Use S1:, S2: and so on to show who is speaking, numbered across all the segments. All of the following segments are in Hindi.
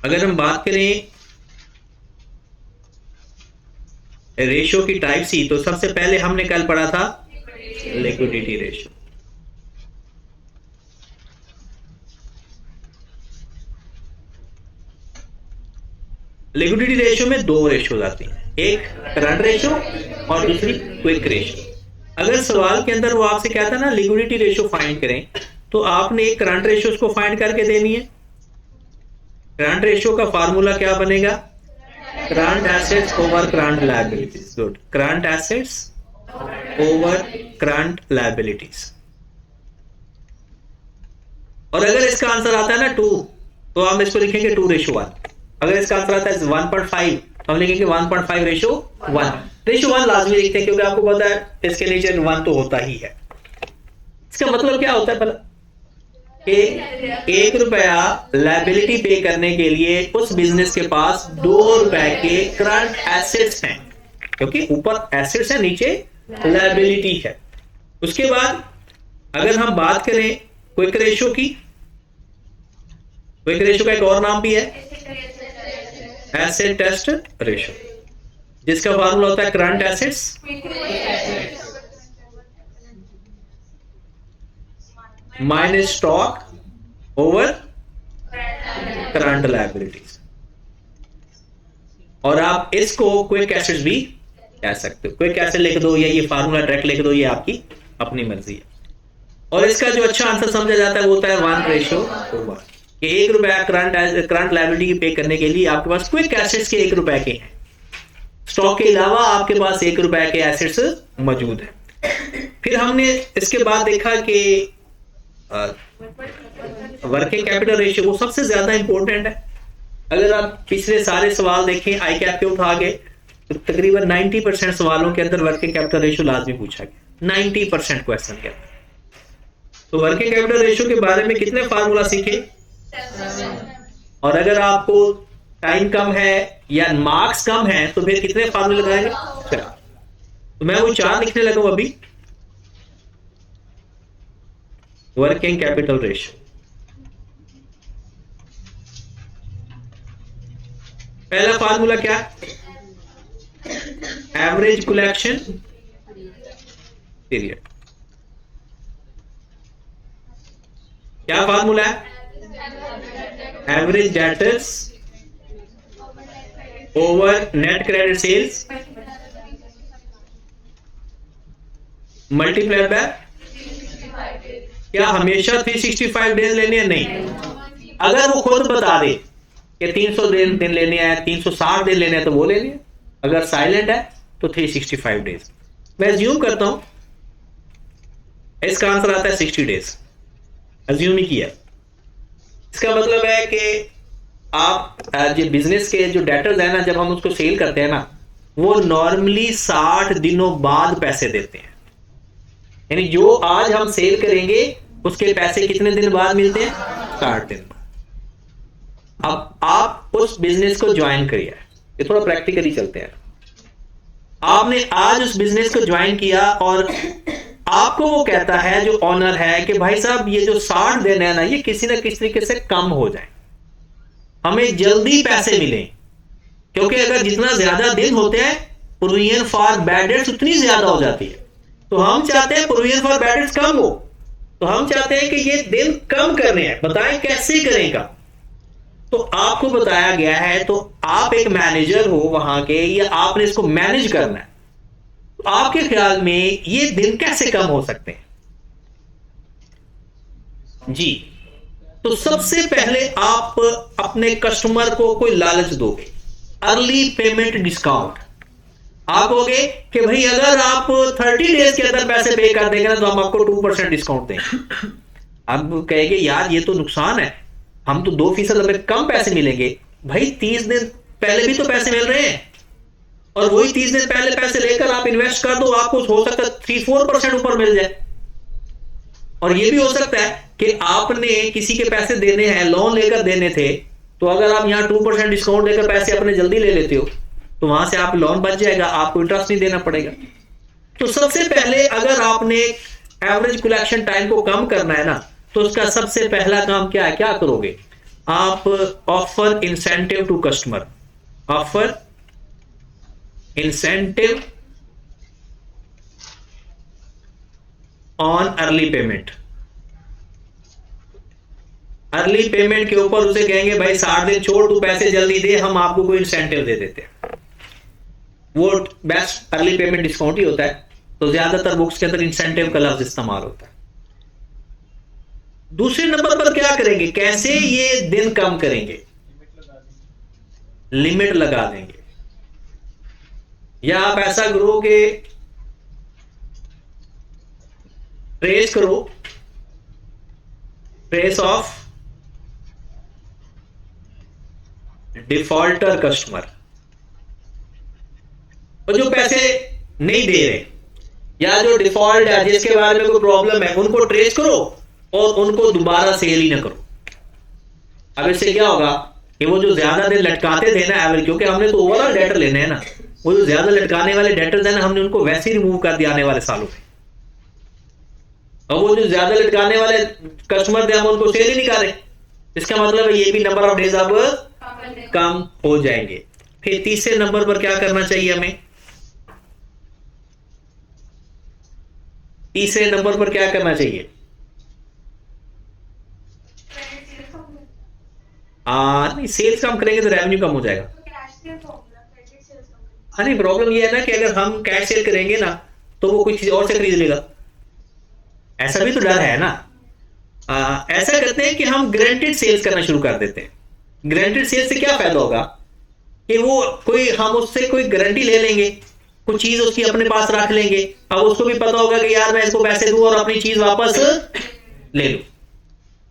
S1: अगर हम बात करें रेशियो की टाइप सी, तो सबसे पहले हमने कल पढ़ा था लिक्विडिटी रेशियो। लिक्विडिटी रेशियो में दो रेशियो आती हैं, एक करंट रेशियो और दूसरी क्विक रेशियो। अगर सवाल के अंदर वो आपसे कहता है ना लिक्विडिटी रेशियो फाइंड करें, तो आपने एक करंट रेशियो उसको फाइंड करके देनी है। करंट रेशियो का फार्मूला क्या बनेगा? Current assets over current liabilities. Good, current assets over current liabilities. और अगर इसका आंसर आता है ना 2, तो हम इसको लिखेंगे 2:1। अगर इसका आंसर आता है 1.5, तो हम लिखेंगे 1.5:1। रेशियो 1 लाजमी लिखते हैं, क्योंकि आपको पता है इसके नीचे 1 तो होता ही है। इसका मतलब क्या होता है भला? ₹1 लायबिलिटी पे करने के लिए उस बिजनेस के पास ₹2 के करंट एसेट्स हैं, क्योंकि ऊपर एसेट्स है, नीचे लायबिलिटी है। उसके बाद अगर हम बात करें क्विक रेशियो की, क्विक रेशियो का एक और नाम भी है एसेट टेस्ट रेशियो, जिसका फार्मूला होता है current assets minus stock over current liabilities. और आप इसको क्विक एसेट्स भी कह सकते हो। क्विक एसेट लिख दो या ये फार्मूला डायरेक्ट लिख दो, ये आपकी अपनी मर्जी है। और इसका जो अच्छा आंसर समझा जाता है वो होता है 1:1। ₹1 करंट लायबिलिटी की पे करने के लिए आपके पास क्विक एसेट्स के ₹1 के हैं, स्टॉक के अलावा आपके पास ₹1 के एसेट्स मौजूद हैं। फिर हमने इसके बाद देखा कि वर्किंग कैपिटल रेशियो वो सबसे ज्यादा इंपॉर्टेंट है। अगर आप पिछले सारे सवाल देखें आई कैप के उठा के, तो तकरीबन 90% सवालों के अंदर वर्किंग कैपिटल रेशियो लाजमी पूछा गया, 90% क्वेश्चन के अंदर। तो वर्किंग कैपिटल रेशियो के बारे में कितने फार्मूला सीखे? और अगर आपको टाइम कम है या मार्क्स कम है तो फिर कितने फार्मूले लगाएंगे? 4। तो मैं वो 4 लिखने लगा अभी। वर्किंग कैपिटल रेशियो, पहला फार्मूला क्या? Average collection period. क्या फार्मूला है? Average debtors over net credit sales multiplied by. क्या हमेशा 365 डेज लेने हैं? नहीं। अगर वो खुद बता दे कि 300 दिन लेने हैं, 360 दिन लेने हैं, तो वो लेने हैं। अगर साइलेंट है तो 365 डेज। मैं अज्यूम करता हूं इसका आंसर आता है 60 डेज। अज्यूम ही किया। इसका मतलब है कि आप जो बिजनेस के जो डेटर्स है ना, जब हम उसको सेल करते हैं ना, वो नॉर्मली 60 दिनों बाद पैसे देते हैं। यानी जो आज हम सेल करेंगे उसके पैसे कितने दिन बाद मिलते हैं? 60 दिन बाद। अब आप उस बिजनेस को ज्वाइन करिए, ये थोड़ा प्रैक्टिकली चलते हैं। आपने आज उस बिजनेस को ज्वाइन किया और आपको वो कहता है जो ऑनर है कि भाई साहब ये जो 60 दिन है ना, ये किसी ना किसी तरीके से कम हो जाए, हमें जल्दी पैसे मिले। क्योंकि अगर जितना ज्यादा दिन होते हैं प्रोविजन फॉर बैड डेट्स उतनी ज्यादा हो जाती है। तो हम चाहते हैं प्रोविजन फॉर बैड डेट्स कम हो, तो हम चाहते हैं कि ये दिन कम करने हैं। बताएं कैसे करेगा? तो आपको बताया गया है, तो आप एक मैनेजर हो वहां के, या आपने इसको मैनेज करना है। तो आपके ख्याल में ये दिन कैसे कम हो सकते हैं जी? तो सबसे पहले आप अपने कस्टमर को कोई लालच दोगे, अर्ली पेमेंट डिस्काउंट। आप कहोगे कि भाई अगर आप 30 डेज के अंदर पैसे पे कर देंगे ना, तो हम आपको 2% डिस्काउंट देंगे। अब कहेंगे यार ये तो नुकसान है, हम तो 2% हमें कम पैसे मिलेंगे। भाई 30 दिन पहले भी तो पैसे मिल रहे हैं, और वही 30 दिन पहले पैसे लेकर आप इन्वेस्ट कर दो, आपको हो सकता है 3-4% ऊपर मिल जाए। और ये भी हो सकता है कि आपने किसी के पैसे देने हैं, लोन लेकर देने थे, तो अगर आप यहां 2% डिस्काउंट देकर पैसे अपने जल्दी ले लेते हो, तो वहां से आप लोन बच जाएगा, आपको इंटरेस्ट नहीं देना पड़ेगा। तो सबसे पहले अगर आपने एवरेज कलेक्शन टाइम को कम करना है ना, तो उसका सबसे पहला काम क्या है? क्या करोगे? आप offer incentive to customer, offer incentive on early payment. Early payment के ऊपर उसे कहेंगे भाई 60 दिन छोड़, तू पैसे जल्दी दे, हम आपको कोई इंसेंटिव दे देते हैं। वो बेस्ट अर्ली पेमेंट डिस्काउंट ही होता है, तो ज्यादातर बुक्स के अंदर इंसेंटिव का लफ्ज इस्तेमाल होता है। दूसरे नंबर पर क्या करेंगे, कैसे ये दिन कम करेंगे, लिमिट लगा देंगे। या आप ऐसा करो कि ट्रेस करो, ट्रेस ऑफ डिफॉल्टर कस्टमर, और जो पैसे नहीं दे रहे या जो डिफॉल्ट है, जिसके बारे में कोई प्रॉब्लम है, उनको ट्रेस करो और उनको दोबारा सेल ही ना करो। अब इससे क्या होगा कि वो जो ज्यादा दिन लटकाते थे ना एवरेज, क्योंकि हमने तो ओवरऑल डेटर लेने हैं ना, वो जो ज्यादा लटकाने वाले डेटर्स हैं ना, हमने उनको वैसे ही रिमूव कर दिया आने वाले सालों में। और वो जो ज्यादा लटकाने वाले कस्टमर थे, हम उनको सेल ही नहीं कर रहे। इसका मतलब है ये भी नंबर ऑफ डेज अब कम हो जाएंगे। फिर तीसरे नंबर पर क्या करना चाहिए हमें, तीसरे नंबर पर क्या करना चाहिए, नहीं सेल्स कम करेंगे तो रेवेन्यू कम हो जाएगा। नहीं, प्रॉब्लम ये है ना कि अगर हम कैश सेल करेंगे ना तो वो कुछ चीज और से खरीद लेगा, ऐसा भी तो डर है ना। ऐसा करते हैं कि हम गारंटीड सेल्स करना शुरू कर देते हैं। गारंटीड सेल्स से क्या फायदा होगा कि वो कोई, हम उससे कोई गारंटी ले लेंगे, कुछ चीज उसकी अपने पास रख लेंगे। अब उसको भी पता होगा कि यार मैं इसको पैसे दूं और अपनी चीज वापस ले लूं।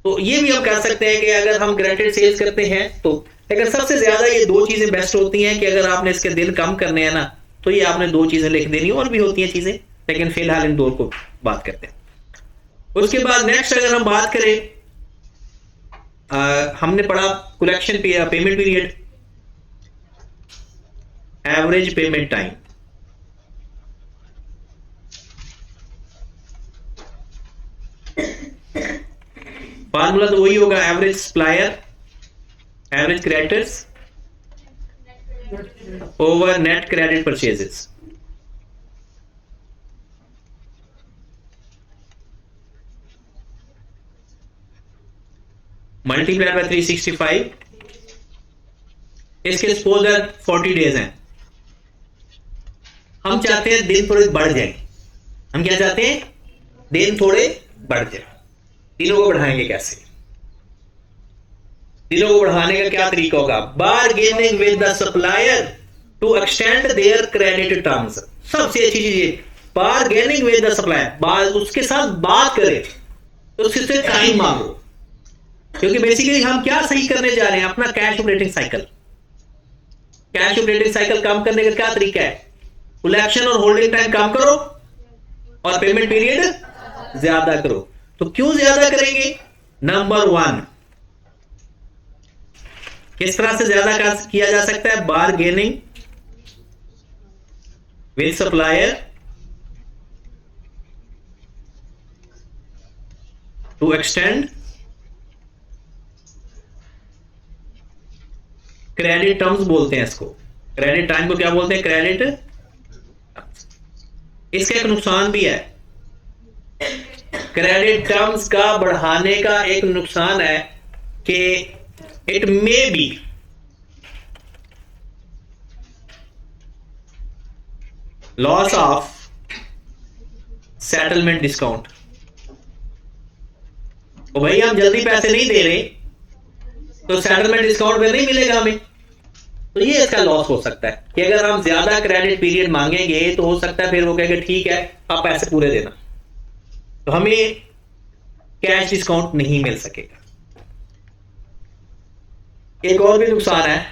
S1: तो ये भी हम कर सकते हैं कि अगर हम गारंटीड सेल्स करते हैं तो, लेकिन सबसे ज्यादा ये दो चीजें बेस्ट होती हैं कि अगर आपने इसके दिन कम करने हैं ना, तो ये आपने दो चीजें लिख देनी, और भी होती हैं चीजें, लेकिन फिलहाल इन दो को बात करते हैं। उसके बाद नेक्स्ट अगर हम बात करें, हमने पढ़ा collection payment period, average payment time. Formula तो वही होगा, average supplier, average creditors over net credit purchases. Multiply by 365। इसके सपोज 40 डेज हैं, हम चाहते हैं दिन थोड़े बढ़ जाए। हम क्या चाहते हैं, दिन थोड़े बढ़ जाए। दिनों को बढ़ाएंगे कैसे, दिनों को बढ़ाने का क्या तरीका होगा, bargaining with the supplier to extend their credit terms. सबसे अच्छी चीज है बारगेनिंग विद द सप्लायर, उसके साथ बात करें तो उससे टाइम मांगो, क्योंकि बेसिकली हम क्या सही करने जा रहे हैं, अपना cash operating cycle. Cash operating cycle कम करने का क्या तरीका है, कलेक्शन और होल्डिंग टाइम कम करो और पेमेंट पीरियड ज्यादा करो। तो क्यों ज्यादा करेंगे, नंबर 1 किस तरह से ज्यादा किया जा सकता है, bargaining with supplier to extend credit terms बोलते हैं इसको। क्रेडिट टाइम को क्या बोलते हैं, क्रेडिट। इसका एक नुकसान भी है, क्रेडिट टर्म्स का बढ़ाने का एक नुकसान है कि it may be loss of settlement discount. तो भाई हम जल्दी पैसे नहीं दे रहे तो सेटलमेंट डिस्काउंट में नहीं मिलेगा हमें, तो ये इसका लॉस हो सकता है कि अगर हम ज्यादा क्रेडिट पीरियड मांगेंगे तो हो सकता है फिर वो कहेंगे ठीक है आप पैसे पूरे देना, तो हमें कैश डिस्काउंट नहीं मिल सकेगा। एक और भी नुकसान है,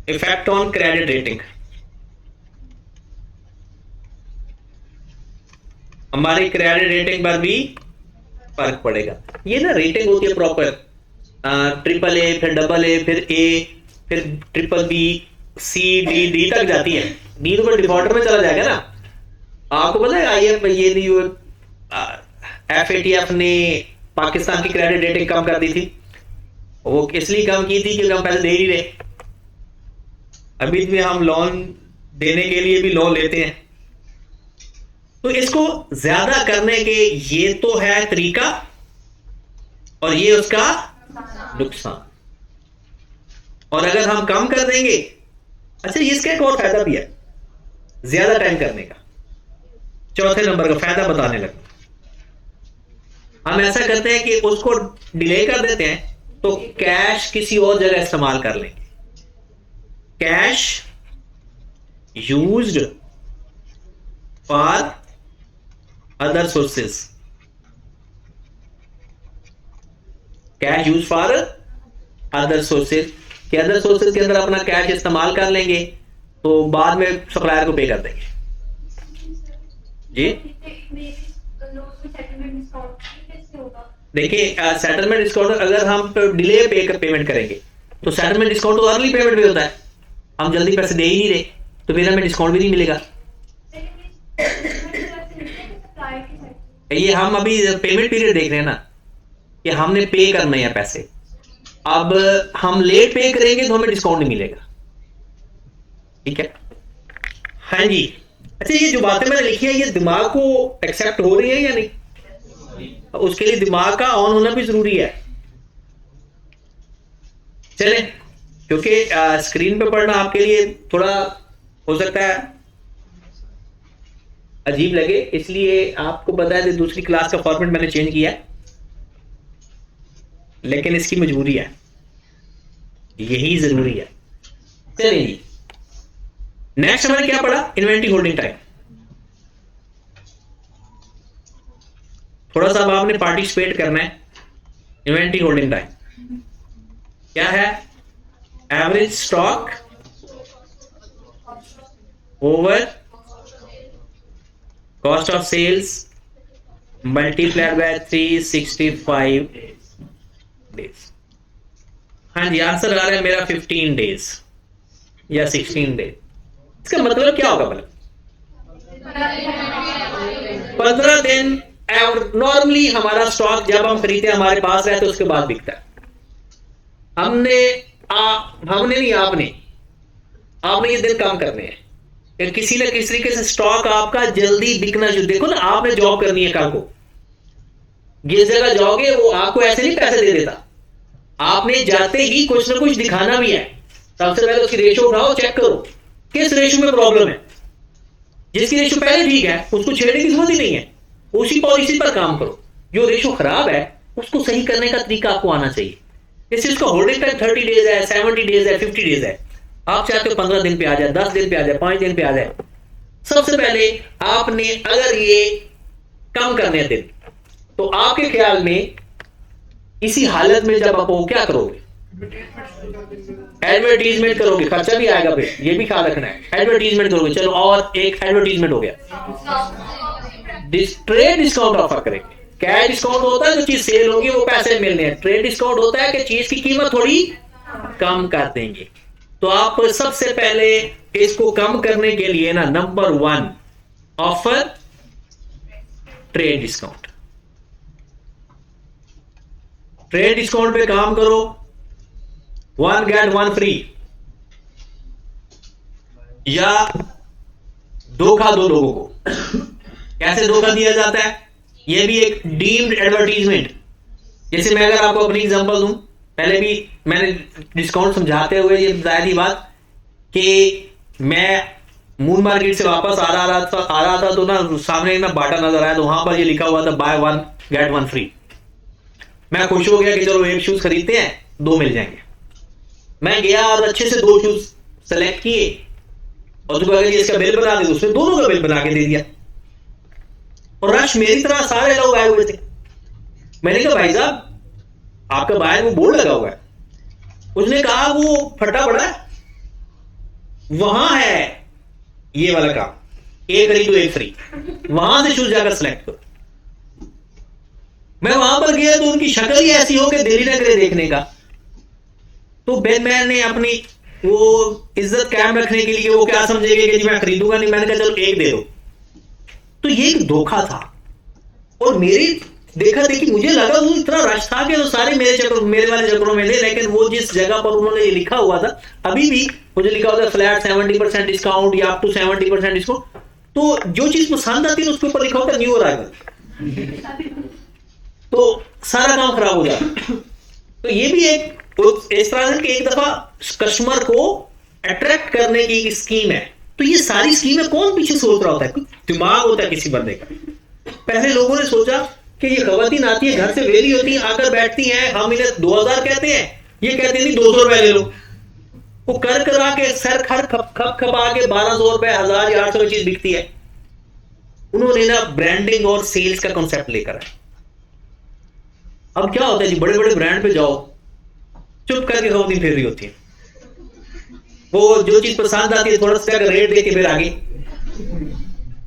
S1: इफेक्ट ऑन क्रेडिट रेटिंग। हमारी क्रेडिट रेटिंग पर भी फर्क पड़ेगा। ये ना रेटिंग होती है प्रॉपर, ट्रिपल ए, फिर डबल ए, फिर ए, फिर ट्रिपल बी, सी, डी, डी तक जाती है। डी तो डिफॉल्टर में चला जाएगा ना। आपको पता है IF ये नहीं FATF ने पाकिस्तान की क्रेडिट रेटिंग कम कर दी थी। वो इसलिए कम की थी क्योंकि हम पैसे दे ही रहे। अभी भी हम लोन देने के लिए भी लोन लेते हैं। तो इसको ज्यादा करने के ये तो है तरीका और ये उसका नुकसान। और अगर हम कम कर देंगे, अच्छा इसका एक और फायदा भी है ज्यादा टाइम करने का। चौथे नंबर का फायदा बताने लगे। हम ऐसा करते हैं कि उसको डिले कर देते हैं तो कैश किसी और जगह इस्तेमाल कर लेंगे। Cash used for other sources, cash use for other sources के अदर सोर्सेज के अंदर अपना कैश इस्तेमाल कर लेंगे तो बाद में सप्लायर को पे कर देंगे। जी देखिए, सेटलमेंट डिस्काउंट अगर हम डिले पेमेंट करेंगे तो सेटलमेंट डिस्काउंट तो अर्ली पेमेंट भी होता है। हम जल्दी पैसे दे ही नहीं रहे तो फिर हमें डिस्काउंट भी नहीं मिलेगा। ये हम अभी पेमेंट पीरियड देख रहे हैं ना कि हमने पे करने हैं पैसे। अब हम लेट पे करेंगे तो हमें डिस्काउंट नहीं मिलेगा। ठीक है, हाँ जी। अच्छा, ये जो बातें मैंने लिखी है ये दिमाग को एक्सेप्ट हो रही है या नहीं? उसके लिए दिमाग का ऑन होना भी जरूरी है। चले, क्योंकि स्क्रीन पे पढ़ना आपके लिए थोड़ा हो सकता है अजीब लगे, इसलिए आपको बता दें दूसरी क्लास का फॉर्मेट मैंने चेंज किया है, लेकिन इसकी मजबूरी है, यही जरूरी है। चलिए जी, नेक्स्ट हमने क्या पढ़ा? Inventory holding time. थोड़ा सा अब आपने पार्टिसिपेट करना है। इन्वेंट्री होल्डिंग टाइम क्या है? Average stock over cost of sales multiplied by 365 days. हाँ जी, आंसर आ रहा है मेरा 15 डेज या 16 डेज। इसका मतलब क्या होगा? 15 दिन। नॉर्मली हमारा स्टॉक जब हम खरीदते हैं हमारे पास रहता है, उसके बाद बिकता है। हमने नहीं, आपने ये दिन कम करने हैं। किसी न किसी तरीके से स्टॉक आपका जल्दी बिकना शुरू। देखो ना, आपने जॉब करनी है कल को, जिस जगह जाओगे वो आपको ऐसे नहीं पैसे दे देता। आपने जाते ही कुछ ना कुछ दिखाना भी है। सबसे पहले उसकी रेशो उठाओ, चेक करो किस रेशो में प्रॉब्लम है। जिसकी रेशो पहले ठीक है उसको छेड़ने की जरूरत ही नहीं है, उसी पॉलिसी पर काम करो। जो रेशो खराब है उसको सही करने का तरीका आपको आना चाहिए। जैसे उसका होल्डिंग टाइम 30 डेज है, 70 डेज है, 50 डेज है। आप चाहते हो 15 दिन पे आ जाए, 10 दिन पे आ जाए, 5 दिन पे आ जाए। सबसे पहले आपने अगर ये कम करने दिन, तो आपके ख्याल में इसी हालत में जब आप क्या करोगे? एडवर्टीजमेंट करोगे, खर्चा भी आएगा, फिर ये भी ख्याल रखना है। एडवर्टीजमेंट करोगे, चलो और एक एडवर्टीजमेंट हो गया। ट्रेड डिस्काउंट ऑफर करेंगे। कैश डिस्काउंट होता है जो चीज सेल होगी वो पैसे मिलने हैं। ट्रेड डिस्काउंट होता है कि चीज की कीमत थोड़ी कम कर देंगे। तो आप सबसे पहले इसको कम करने के लिए ना, number 1 offer trade discount. Trade discount पे काम करो। 1 get 1 फ्री, या धोखा दो लोगों को। कैसे धोखा दिया जाता है? यह भी एक डीम्ड एडवर्टीजमेंट। जैसे मैं अगर आपको अपनी एग्जांपल दूं, पहले भी मैंने डिस्काउंट समझाते हुए ये बताया थी बात कि मैं मून मार्केट से वापस आ रहा था तो ना सामने ना बाटा नजर आया, तो वहां पर ये लिखा हुआ था बाय 1 get 1 फ्री। मैं खुश हो गया कि चलो एक शूज खरीदते हैं, 2 मिल जाएंगे। मैं गया और अच्छे से 2 शूज सेलेक्ट किए और उसको अगर इसका बिल बना दे तो उसने दोनों का बिल बना के दे दिया। और रश मेरी तरह सारे लोग आए हुए थे। मैंने कहा भाई साहब आपका बाहर वो बोर्ड लगा हुआ है। उसने कहा वो फटा पड़ा है, वहां है ये वाला काम, एक खरीदो एक फ्री, वहां से शूज जाकर सेलेक्ट करो। मैं वहां पर गया तो उनकी शक्ल ही ऐसी हो कि दिल ही न करे देखने का। तो मैंने अपनी वो इज्जत कायम रखने के लिए, वो क्या समझेंगे कि जी मैं खरीदूंगा नहीं, मैंने कहा चलो एक दे दो। तो ये एक धोखा था। और मेरी देखा देखी मुझे लगा वो इतना रश था कि तो सारे मेरे वाले चक्रों में थे, लेकिन वो जिस जगह पर उन्होंने ये लिखा हुआ था, अभी भी मुझे लिखा हुआ था फ्लैट 70% डिस्काउंट या अप टू 70% डिस्काउंट, तो जो चीज पसंद आती है उसके ऊपर लिखा होता न्यू अराइवल, तो सारा काम खराब हो जाता। तो ये भी एक इस तरह से कि एक दफा कस्टमर को अट्रैक्ट करने की एक स्कीम है। तो ये सारी स्कीमें कौन पीछे सोच रहा होता है? कुछ दिमाग होता है किसी बंदे का। पहले लोगों ने सोचा कि ये खवातीन आती है, घर से वेली होती है, आकर बैठती हैं, हम इन्हें 2000 कहते हैं, ये कहते हैं नहीं 200 रुपए ले लो। वो कर करा के सर खर खप खपा के 1200 रुपए 1000 या 800 की चीज बिकती है। उन्होंने ना ब्रांडिंग और सेल्स का कॉन्सेप्ट लेकर आए। अब क्या होता है जी, बड़े बड़े ब्रांड पे जाओ, चुप करके खवातीन फिर रही होती है, वो जो चीज पसंद आती है थोड़ा सा रेट दे के फिर आगे।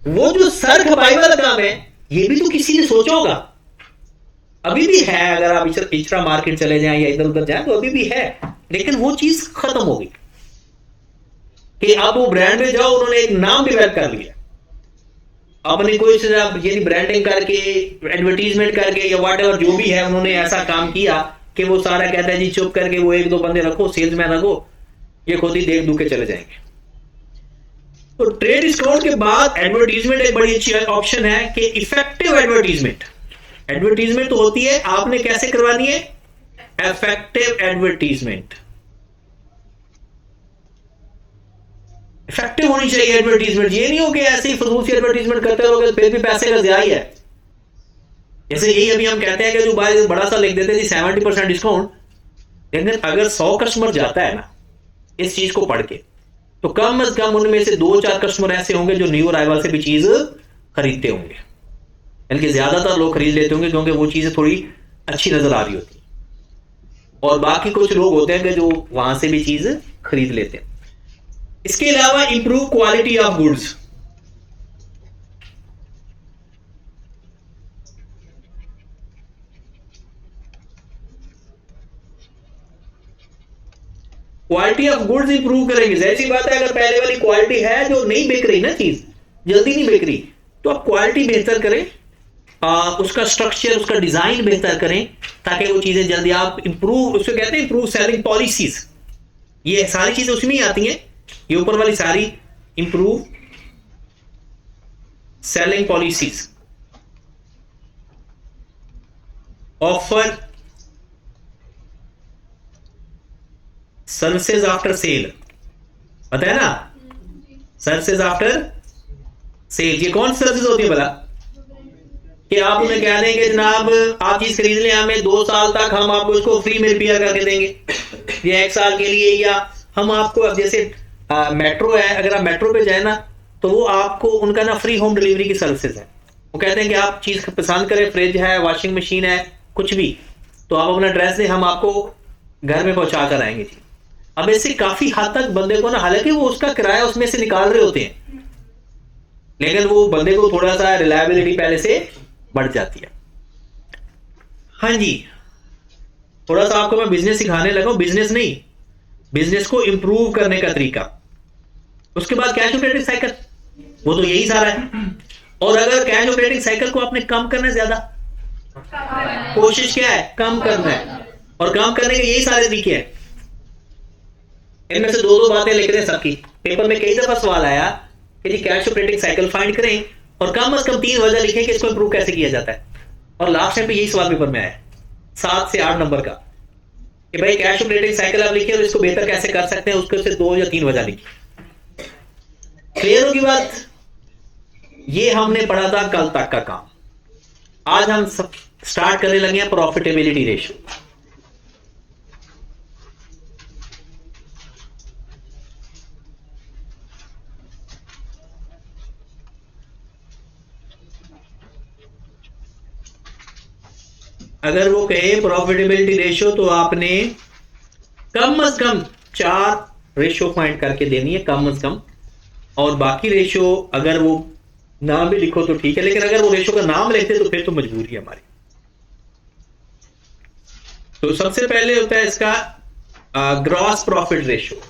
S1: वो जो सर खपाई वाला काम है, ये भी तो किसी ने सोचा होगा। अभी भी है, अगर आप इचरा मार्केट चले जाएं या इधर उधर जाएं तो अभी भी है, लेकिन वो चीज खत्म हो गई कि अब वो ब्रांड में जाओ, उन्होंने एक नाम डेवलप कर लिया अपनी कोई से, यानी ब्रांडिंग करके, एडवर्टीजमेंट करके या व्हाट एवर जो भी है, उन्होंने ऐसा काम किया कि वो सारा कहता है जी चुप करके वो एक दो बंदे रखो, सेल्समैन रखो, ये खुद ही देख दू के चले जाएंगे। तो ट्रेड डिस्काउंट के बाद एडवर्टीजमेंट एक बड़ी अच्छी ऑप्शन है कि इफेक्टिव एडवर्टीजमेंट। एडवर्टीजमेंट तो होती है, आपने कैसे करवानी है? Effective advertisement. इफेक्टिव होनी चाहिए एडवर्टीजमेंट। ये नहीं हो कि ऐसे ही फजूल सी एडवर्टीजमेंट करते रहोगे फिर भी पैसे का ज़िया ही है। जैसे यही अभी हम कहते हैं कि जो बड़ा सा लिख देते हैं 70% डिस्काउंट, लेकिन अगर 100 कस्टमर जाता है ना इस चीज को पढ़ के, तो कम से कम उनमें से 2-4 कस्टमर ऐसे होंगे जो न्यू अराइवल से भी चीज खरीदते होंगे, यानी कि ज्यादातर लोग खरीद लेते होंगे क्योंकि वो चीजें थोड़ी अच्छी नजर आ रही होती, और बाकी कुछ लोग होते हैं कि जो वहां से भी चीज खरीद लेते हैं। इसके अलावा improve quality of goods. Quality of goods improve करेंगे, जैसी बात है अगर पहले वाली क्वालिटी है जो नहीं बिक रही ना, चीज जल्दी नहीं बिक रही, तो आप क्वालिटी बेहतर करें, उसका स्ट्रक्चर, उसका डिजाइन बेहतर करें ताकि वो चीजें जल्दी आप इंप्रूव, उसको कहते हैं इंप्रूव सेलिंग पॉलिसीज। ये सारी चीजें उसमें ही आती हैं, ये ऊपर वाली सारी improve selling policies. Offer services after sale, पता है ना, सर्विसेज आफ्टर सेल। ये कौन सी सर्विस होती है भला? कि आप उन्हें कह देंगे जनाब आप चीज खरीद लें, हमें 2 साल तक हम आपको इसको फ्री में रिपेयर करके देंगे, या 1 साल के लिए, या हम आपको, अब जैसे मेट्रो है, अगर आप मेट्रो पे जाए ना तो वो आपको उनका ना फ्री होम डिलीवरी की सर्विसेज है। वो कहते हैं कि आप चीज पसंद करें, फ्रिज है, वॉशिंग मशीन है, कुछ भी, तो आप अपना एड्रेस दें, हम आपको घर में पहुंचा कर आएंगे जी। अब इससे काफी हद तक बंदे को ना, हालांकि वो उसका किराया उसमें से निकाल रहे होते हैं, लेकिन वो बंदे को थोड़ा सा रिलायबिलिटी पहले से बढ़ जाती है। हाँ जी, थोड़ा सा आपको मैं बिजनेस सिखाने लगा हूं, बिजनेस नहीं, बिजनेस को इंप्रूव करने का तरीका। उसके बाद कैश ऑपरेटिंग साइकिल, वो तो यही सारा है। और अगर कैश ऑपरेटिंग साइकिल को आपने कम करना है, ज्यादा कोशिश क्या है? कम करना है, और कम करने के यही सारे तरीके हैं। इनमें से 2-2 बातें लिख रहे हैं सबकी। पेपर में कई दफा सवाल आया कि जी कैश ऑपरेटिंग साइकिल फाइंड करें और कम से कम 3 वजह लिखें कि इसको इंप्रूव कैसे किया जाता है। और लास्ट टाइम पे यही सवाल पेपर में आया 7 से 8 नंबर का कि भाई कैश ऑपरेटिंग साइकिल आप लिखिए और इसको बेहतर कैसे कर सकते हैं, उसके से 2 या 3 वजह लिखिए। क्लियर होगी बात? ये हमने पढ़ा था कल तक का काम। आज हम स्टार्ट करने लगे हैं प्रॉफिटेबिलिटी रेशियो। अगर वो कहे प्रॉफिटेबिलिटी रेशियो तो आपने कम से कम 4 रेशियो फाइंड करके देनी है, कम से कम। और बाकी रेशियो अगर वो नाम भी लिखो तो ठीक है, लेकिन अगर वो रेशियो का नाम लिखते तो फिर तो मजबूरी है हमारी। तो सबसे पहले होता है इसका gross profit ratio.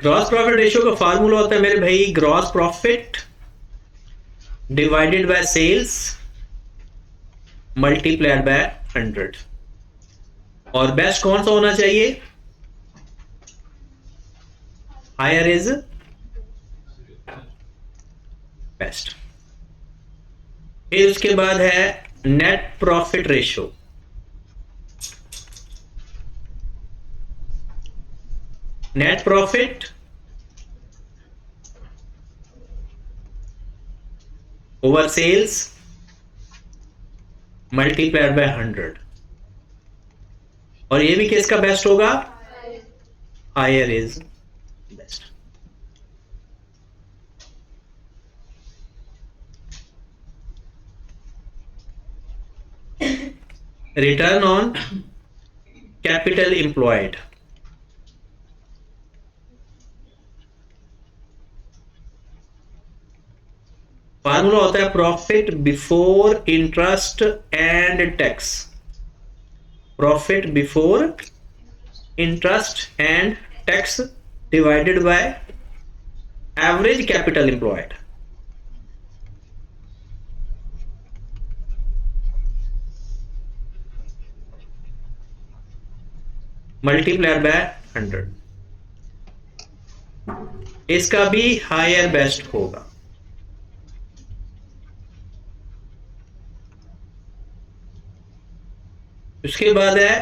S1: Gross profit ratio का फार्मूला होता है मेरे भाई, gross profit divided by sales multiplied by 100। और बेस्ट कौन सा होना चाहिए? Higher is best. फिर उसके बाद है net profit ratio. Net profit over sales multiplied by 100। और ये भी किसका बेस्ट होगा? Higher is best. Return on capital employed. Formula होता है profit before interest and tax. Profit before interest and tax divided by average capital employed. Multiplied by 100। इसका भी हायर बेस्ट होगा। उसके बाद है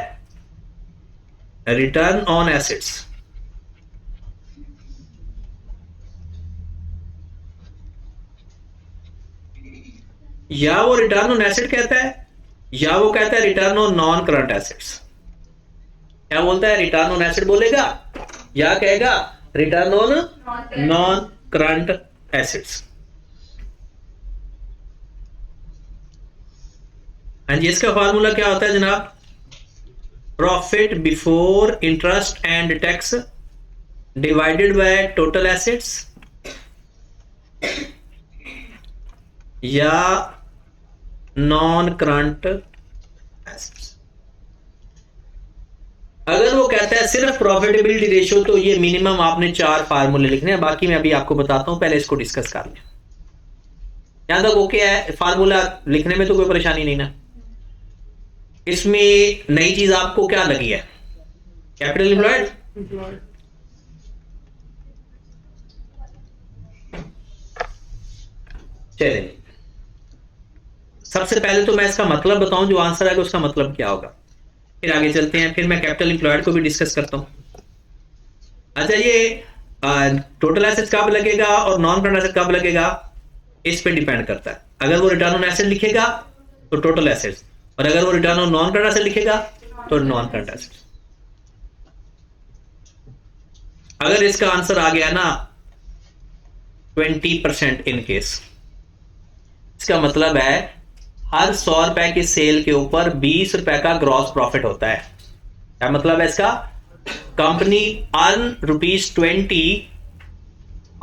S1: रिटर्न ऑन एसेट्स। या वो रिटर्न ऑन एसेट कहता है या वो कहता है return on non current assets. क्या बोलता है? रिटर्न ऑन एसेट बोलेगा या कहेगा return on non current assets. हाँ जी, इसका फार्मूला क्या होता है जनाब? Profit before interest and tax divided by total assets या नॉन करंट एसेट्स। अगर वो कहता है सिर्फ प्रॉफिटेबिलिटी रेशियो तो ये मिनिमम आपने 4 फार्मूले लिखने हैं, बाकी मैं अभी आपको बताता हूं, पहले इसको डिस्कस कर लें। यहां तक ओके है? फार्मूला लिखने में तो कोई परेशानी नहीं ना? इसमें नई चीज आपको क्या लगी है? Capital employed. चलिए सबसे पहले तो मैं इसका मतलब बताऊं, जो आंसर आएगा उसका मतलब क्या होगा, फिर आगे चलते हैं, फिर मैं कैपिटल एम्प्लॉयड को भी डिस्कस करता हूं। अच्छा, ये टोटल एसेट्स कब लगेगा और नॉन करंट एसेट कब लगेगा, इस पे डिपेंड करता है। अगर वो रिटर्न ऑन एसेट लिखेगा तो टोटल एसेट्स, और अगर वो return on non current asset लिखेगा तो नॉन करंट एसेट्स। अगर इसका आंसर आ गया ना 20% इन केस, इसका मतलब है हर 100 रुपए की सेल के ऊपर 20 रुपए का ग्रॉस प्रॉफिट होता है। क्या मतलब है इसका? Company earn ₹20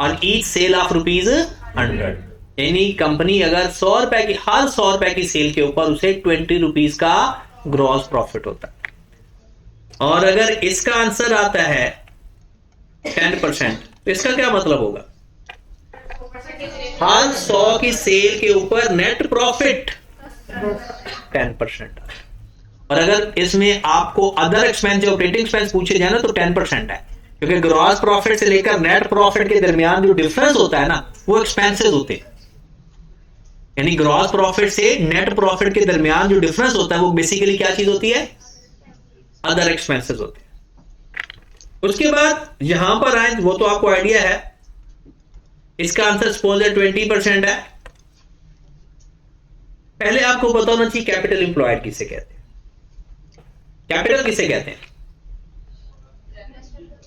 S1: on each sale of ₹100। यानी कंपनी अगर 100 रुपए की, हर 100 रुपए की सेल के ऊपर उसे 20 रुपीज का ग्रॉस प्रॉफिट होता है। और अगर इसका आंसर आता है 10%, तो इसका क्या मतलब होगा? हर 100 की सेल के ऊपर नेट प्रॉफिट 10%। और अगर इसमें आपको अदर एक्सपेंस, ऑपरेटिंग एक्सपेंस पूछे जाए ना, तो 10% है, क्योंकि ग्रॉस प्रॉफिट से लेकर नेट प्रॉफिट के दरमियान जो डिफरेंस होता है ना, वो एक्सपेंसेस होते हैं। यानी ग्रॉस प्रॉफिट से नेट प्रॉफिट के दरमियान जो डिफरेंस होता है वो बेसिकली क्या चीज होती है? अदर एक्सपेंसेस होते हैं। उसके बाद यहां पर आए, वो तो आपको आइडिया है। इसका आंसर सपोज है 20% है। पहले आपको पता होना चाहिए कैपिटल एम्प्लॉयड किसे कहते हैं। कैपिटल किसे कहते हैं?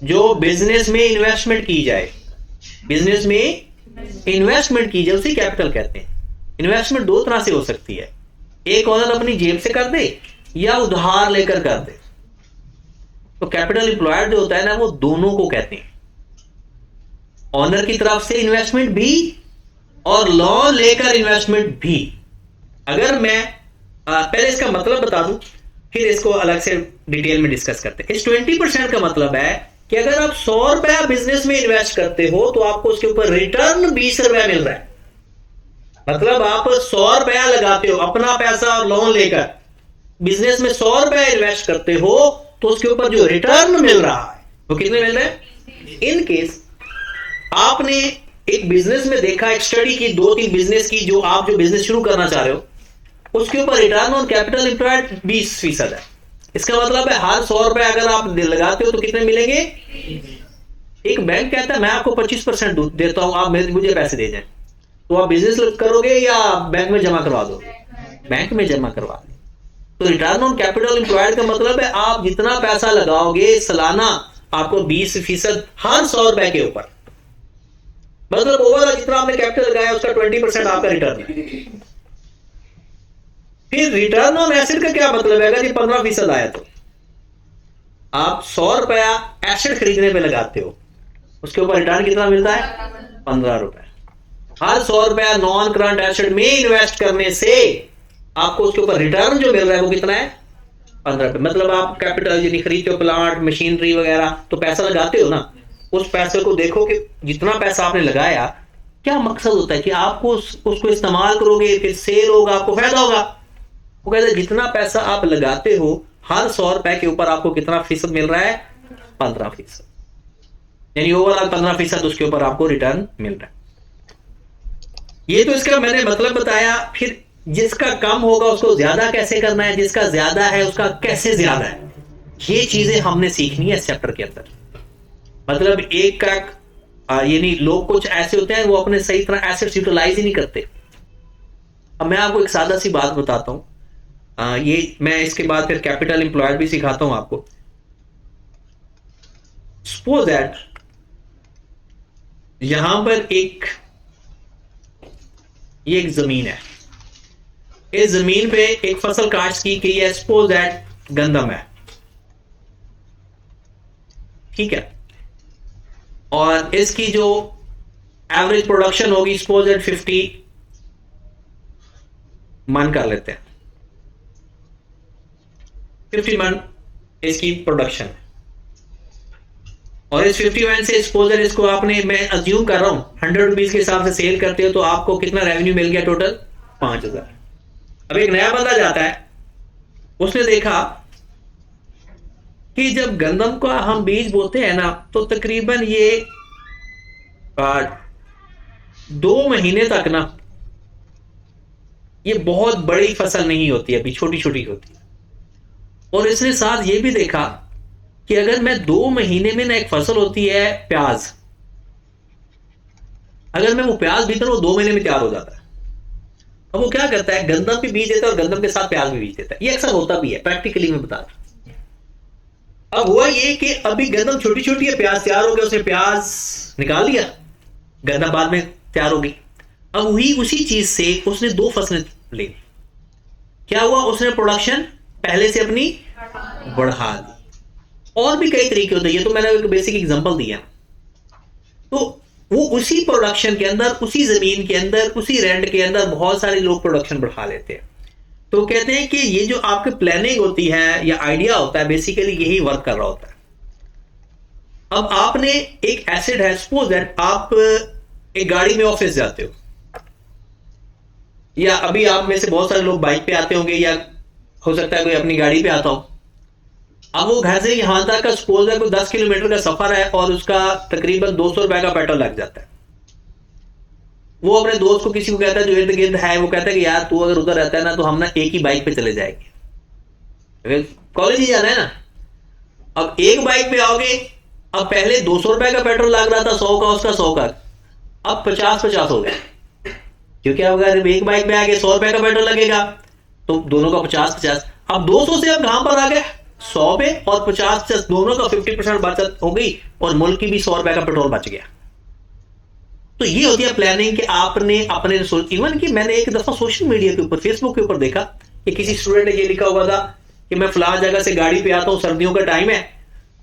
S1: जो बिजनेस में इन्वेस्टमेंट की जाए, बिजनेस में इन्वेस्टमेंट की जाए उसे कैपिटल कहते हैं। इन्वेस्टमेंट 2 तरह से हो सकती है, एक ओनर अपनी जेब से कर दे या उधार लेकर कर दे। तो कैपिटल एम्प्लॉयड जो होता है ना, वो दोनों को कहते हैं। ओनर की तरफ से इन्वेस्टमेंट भी और लोन लेकर इन्वेस्टमेंट भी। अगर मैं पहले इसका मतलब बता दूं, फिर इसको अलग से डिटेल में डिस्कस करते हैं। इस 20% का मतलब है कि अगर आप 100 रुपया बिजनेस में इन्वेस्ट करते हो तो आपको उसके ऊपर रिटर्न 20 रुपया मिल रहा है। मतलब आप 100 रुपया लगाते हो अपना पैसा और लोन लेकर बिजनेस में 100 रुपया इन्वेस्ट करते हो तो उसके ऊपर जो रिटर्न मिल रहा है वो कितने मिल रहे हैं। इन केस आपने एक बिजनेस में देखा, एक स्टडी की 2-3 बिजनेस की, जो आप जो बिजनेस शुरू करना चाह रहे हो उसके ऊपर रिटर्न ऑन कैपिटल एम्प्लॉयड 20% है। इसका मतलब है हर 100 रुपए अगर आप लगाते हो तो कितने मिलेंगे। एक बैंक कहता है मैं आपको 25% देता हूं, आप मुझे पैसे दे जाएं, तो आप बिजनेस करोगे या बैंक में जमा करवा दोगे। बैंक में जमा करवा दें। तो रिटर्न ऑन कैपिटल एम्प्लॉयड का मतलब है आप जितना पैसा लगाओगे सालाना आपको 20% हर 100 रुपए के ऊपर, मतलब ओवरऑल जितना आपने कैपिटल लगाया उसका 20% आपका रिटर्न है। फिर रिटर्न ऑन एसेट का क्या मतलब है। अगर ये 15% आया तो आप 100 रुपया एसेट खरीदने पे लगाते हो, उसके ऊपर रिटर्न कितना मिलता है 15 रुपए। हर 100 रुपया नॉन करंट एसेट में इन्वेस्ट करने से आपको उसके ऊपर रिटर्न जो मिल रहा है वो कितना है 15 रुपए। मतलब आप कैपिटल यदि खरीदते हो, प्लांट मशीनरी वगैरह, तो पैसा लगाते हो ना, उस पैसे को देखो कि जितना पैसा आपने लगाया क्या मकसद होता है कि आपको उसको इस्तेमाल करोगे, फिर सेल होगा, आपको फायदा होगा। वो कहते हैं जितना पैसा आप लगाते हो हर 100 रुपए के ऊपर आपको कितना फीसद मिल रहा है 15%, यानी ओवरऑल 15% उसके ऊपर आपको रिटर्न मिल रहा है। ये तो इसका मैंने मतलब बताया। फिर जिसका कम होगा उसको ज्यादा कैसे करना है, जिसका ज्यादा है उसका कैसे ज्यादा है, ये चीजें हमने सीखनी है इस चैप्टर के अंदर। मतलब एक का यानी लोग कुछ ऐसे होते हैं वो अपने सही तरह एसेट्स यूटिलाइज ही नहीं करते। अब मैं आपको एक सादा सी बात बताता हूं, ये मैं इसके बाद फिर कैपिटल एम्प्लॉयड भी सिखाता हूं आपको। सपोज दैट यहां पर ये एक जमीन है, इस जमीन पे एक फसल काश्त की गई है, सपोज दैट गंदम है, ठीक है, और इसकी जो एवरेज प्रोडक्शन होगी सपोज दैट 50 मन कर लेते हैं, 50 मन इसकी प्रोडक्शन है। और इस 50 मन से सपोज दैट इसको आपने, मैं अज्यूम कर रहा हूं 100 रुपीज के हिसाब से सेल करते हो तो आपको कितना रेवेन्यू मिल गया टोटल 5000। अब एक नया बंदा जाता है, उसने देखा कि जब गंदम का हम बीज बोते हैं ना तो तकरीबन ये 2 महीने तक ना ये बहुत बड़ी फसल नहीं होती है, अभी छोटी छोटी होती है। और इसने साथ ये भी देखा कि अगर मैं 2 महीने में ना, एक फसल होती है प्याज, अगर मैं वो प्याज बीता वो 2 महीने में तैयार हो जाता है। अब वो क्या करता है, गंदम भी बीज देता है और गंदम के साथ प्याज भी बीज देता है। ये अक्सर होता भी है, प्रैक्टिकली मैं बता रहा हूं। अब हुआ ये कि अभी गंदम छोटी छोटी है, प्याज तैयार हो गया, उसने प्याज निकाल लिया, गंदम बाद में तैयार हो गई। अब वही उसी चीज से उसने 2 फसलें ली। क्या हुआ, उसने प्रोडक्शन पहले से अपनी बढ़ा दी। और भी कई तरीके होते हैं, ये तो मैंने एक बेसिक एग्जांपल दिया। तो वो उसी प्रोडक्शन के अंदर, उसी जमीन के अंदर, उसी रेंट के अंदर बहुत सारे लोग प्रोडक्शन बढ़ा लेते हैं। तो कहते हैं कि ये जो आपकी प्लानिंग होती है या आइडिया होता है, बेसिकली यही वर्क कर रहा होता है। अब आपने एक एसेट है, सपोज दैट आप एक गाड़ी में ऑफिस जाते हो, या अभी आप में से बहुत सारे लोग बाइक पे आते होंगे, या हो सकता है कोई अपनी गाड़ी पे आता हो। अब वो घर से यहां तक का सपोज है कोई 10 किलोमीटर का सफर है और उसका तकरीबन 200 रुपए का पेट्रोल लग जाता है। वो अपने दोस्त को, किसी को कहता है जो इर्द गिर्द है, वो कहता है कि यार तू अगर उधर रहता है ना तो हम ना एक ही बाइक पे चले जाएंगे, कॉलेज ही जाना है ना। अब एक बाइक पे आओगे, अब पहले 200 रुपए का पेट्रोल लग रहा था, 100 का उसका, 100 का, अब 50-50 हो गया। क्योंकि अगर एक बाइक पे आगे 100 रुपए का पेट्रोल लगेगा तो दोनों का 50-50। अब 200 से अब कहां पर आ गए 100 पे, और 50 दोनों का 50% बचत हो गई और मुल्क की भी 100 रुपए का पेट्रोल बच गया। तो ये होती है प्लानिंग कि आपने अपने रिसोर्स, इवन कि मैंने एक दफा सोशल मीडिया के ऊपर, फेसबुक के ऊपर देखा कि किसी स्टूडेंट ने ये लिखा हुआ था कि मैं फलां जगह से गाड़ी पे आता हूँ, सर्दियों का टाइम है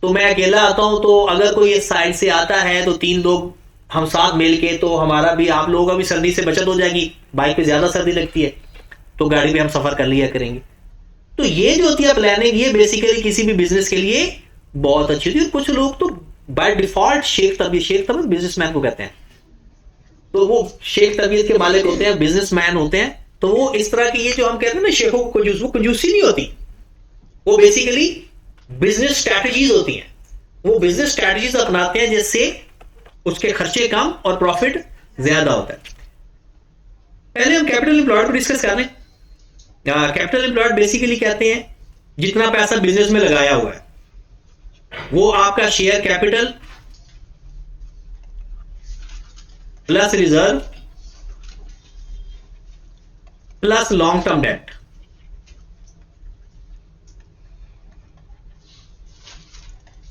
S1: तो मैं अकेला आता हूँ, तो अगर कोई इस साइड से आता है तो 3 लोग हम साथ मिल के, तो हमारा भी, आप लोगों का भी सर्दी से बचत हो जाएगी, बाइक पे ज्यादा सर्दी लगती है तो गाड़ी पे हम सफर कर लिया करेंगे। तो ये जो होती है प्लानिंग, ये बेसिकली किसी भी बिजनेस के लिए बहुत अच्छी होती है। कुछ लोग तो बाय डिफॉल्ट शेख तबीयत बिजनेसमैन को कहते हैं, तो वो शेख तबीयत के मालिक होते हैं, बिजनेसमैन होते हैं। तो वो इस तरह की, ये जो हम कहते हैं ना शेखों को कंजूस, वो कंजूसी नहीं होती, वो बेसिकली बिजनेस स्ट्रैटेजीज होती हैं। वो बिजनेस स्ट्रैटेजीज अपनाते हैं जिससे उसके खर्चे कम और प्रॉफिट ज्यादा होता है। पहले हम कैपिटल एम्प्लॉयड को डिस्कस कर लें। कैपिटल एम्प्लॉयड बेसिकली कहते हैं जितना पैसा बिजनेस में लगाया हुआ है वो आपका share capital plus reserve plus long term date.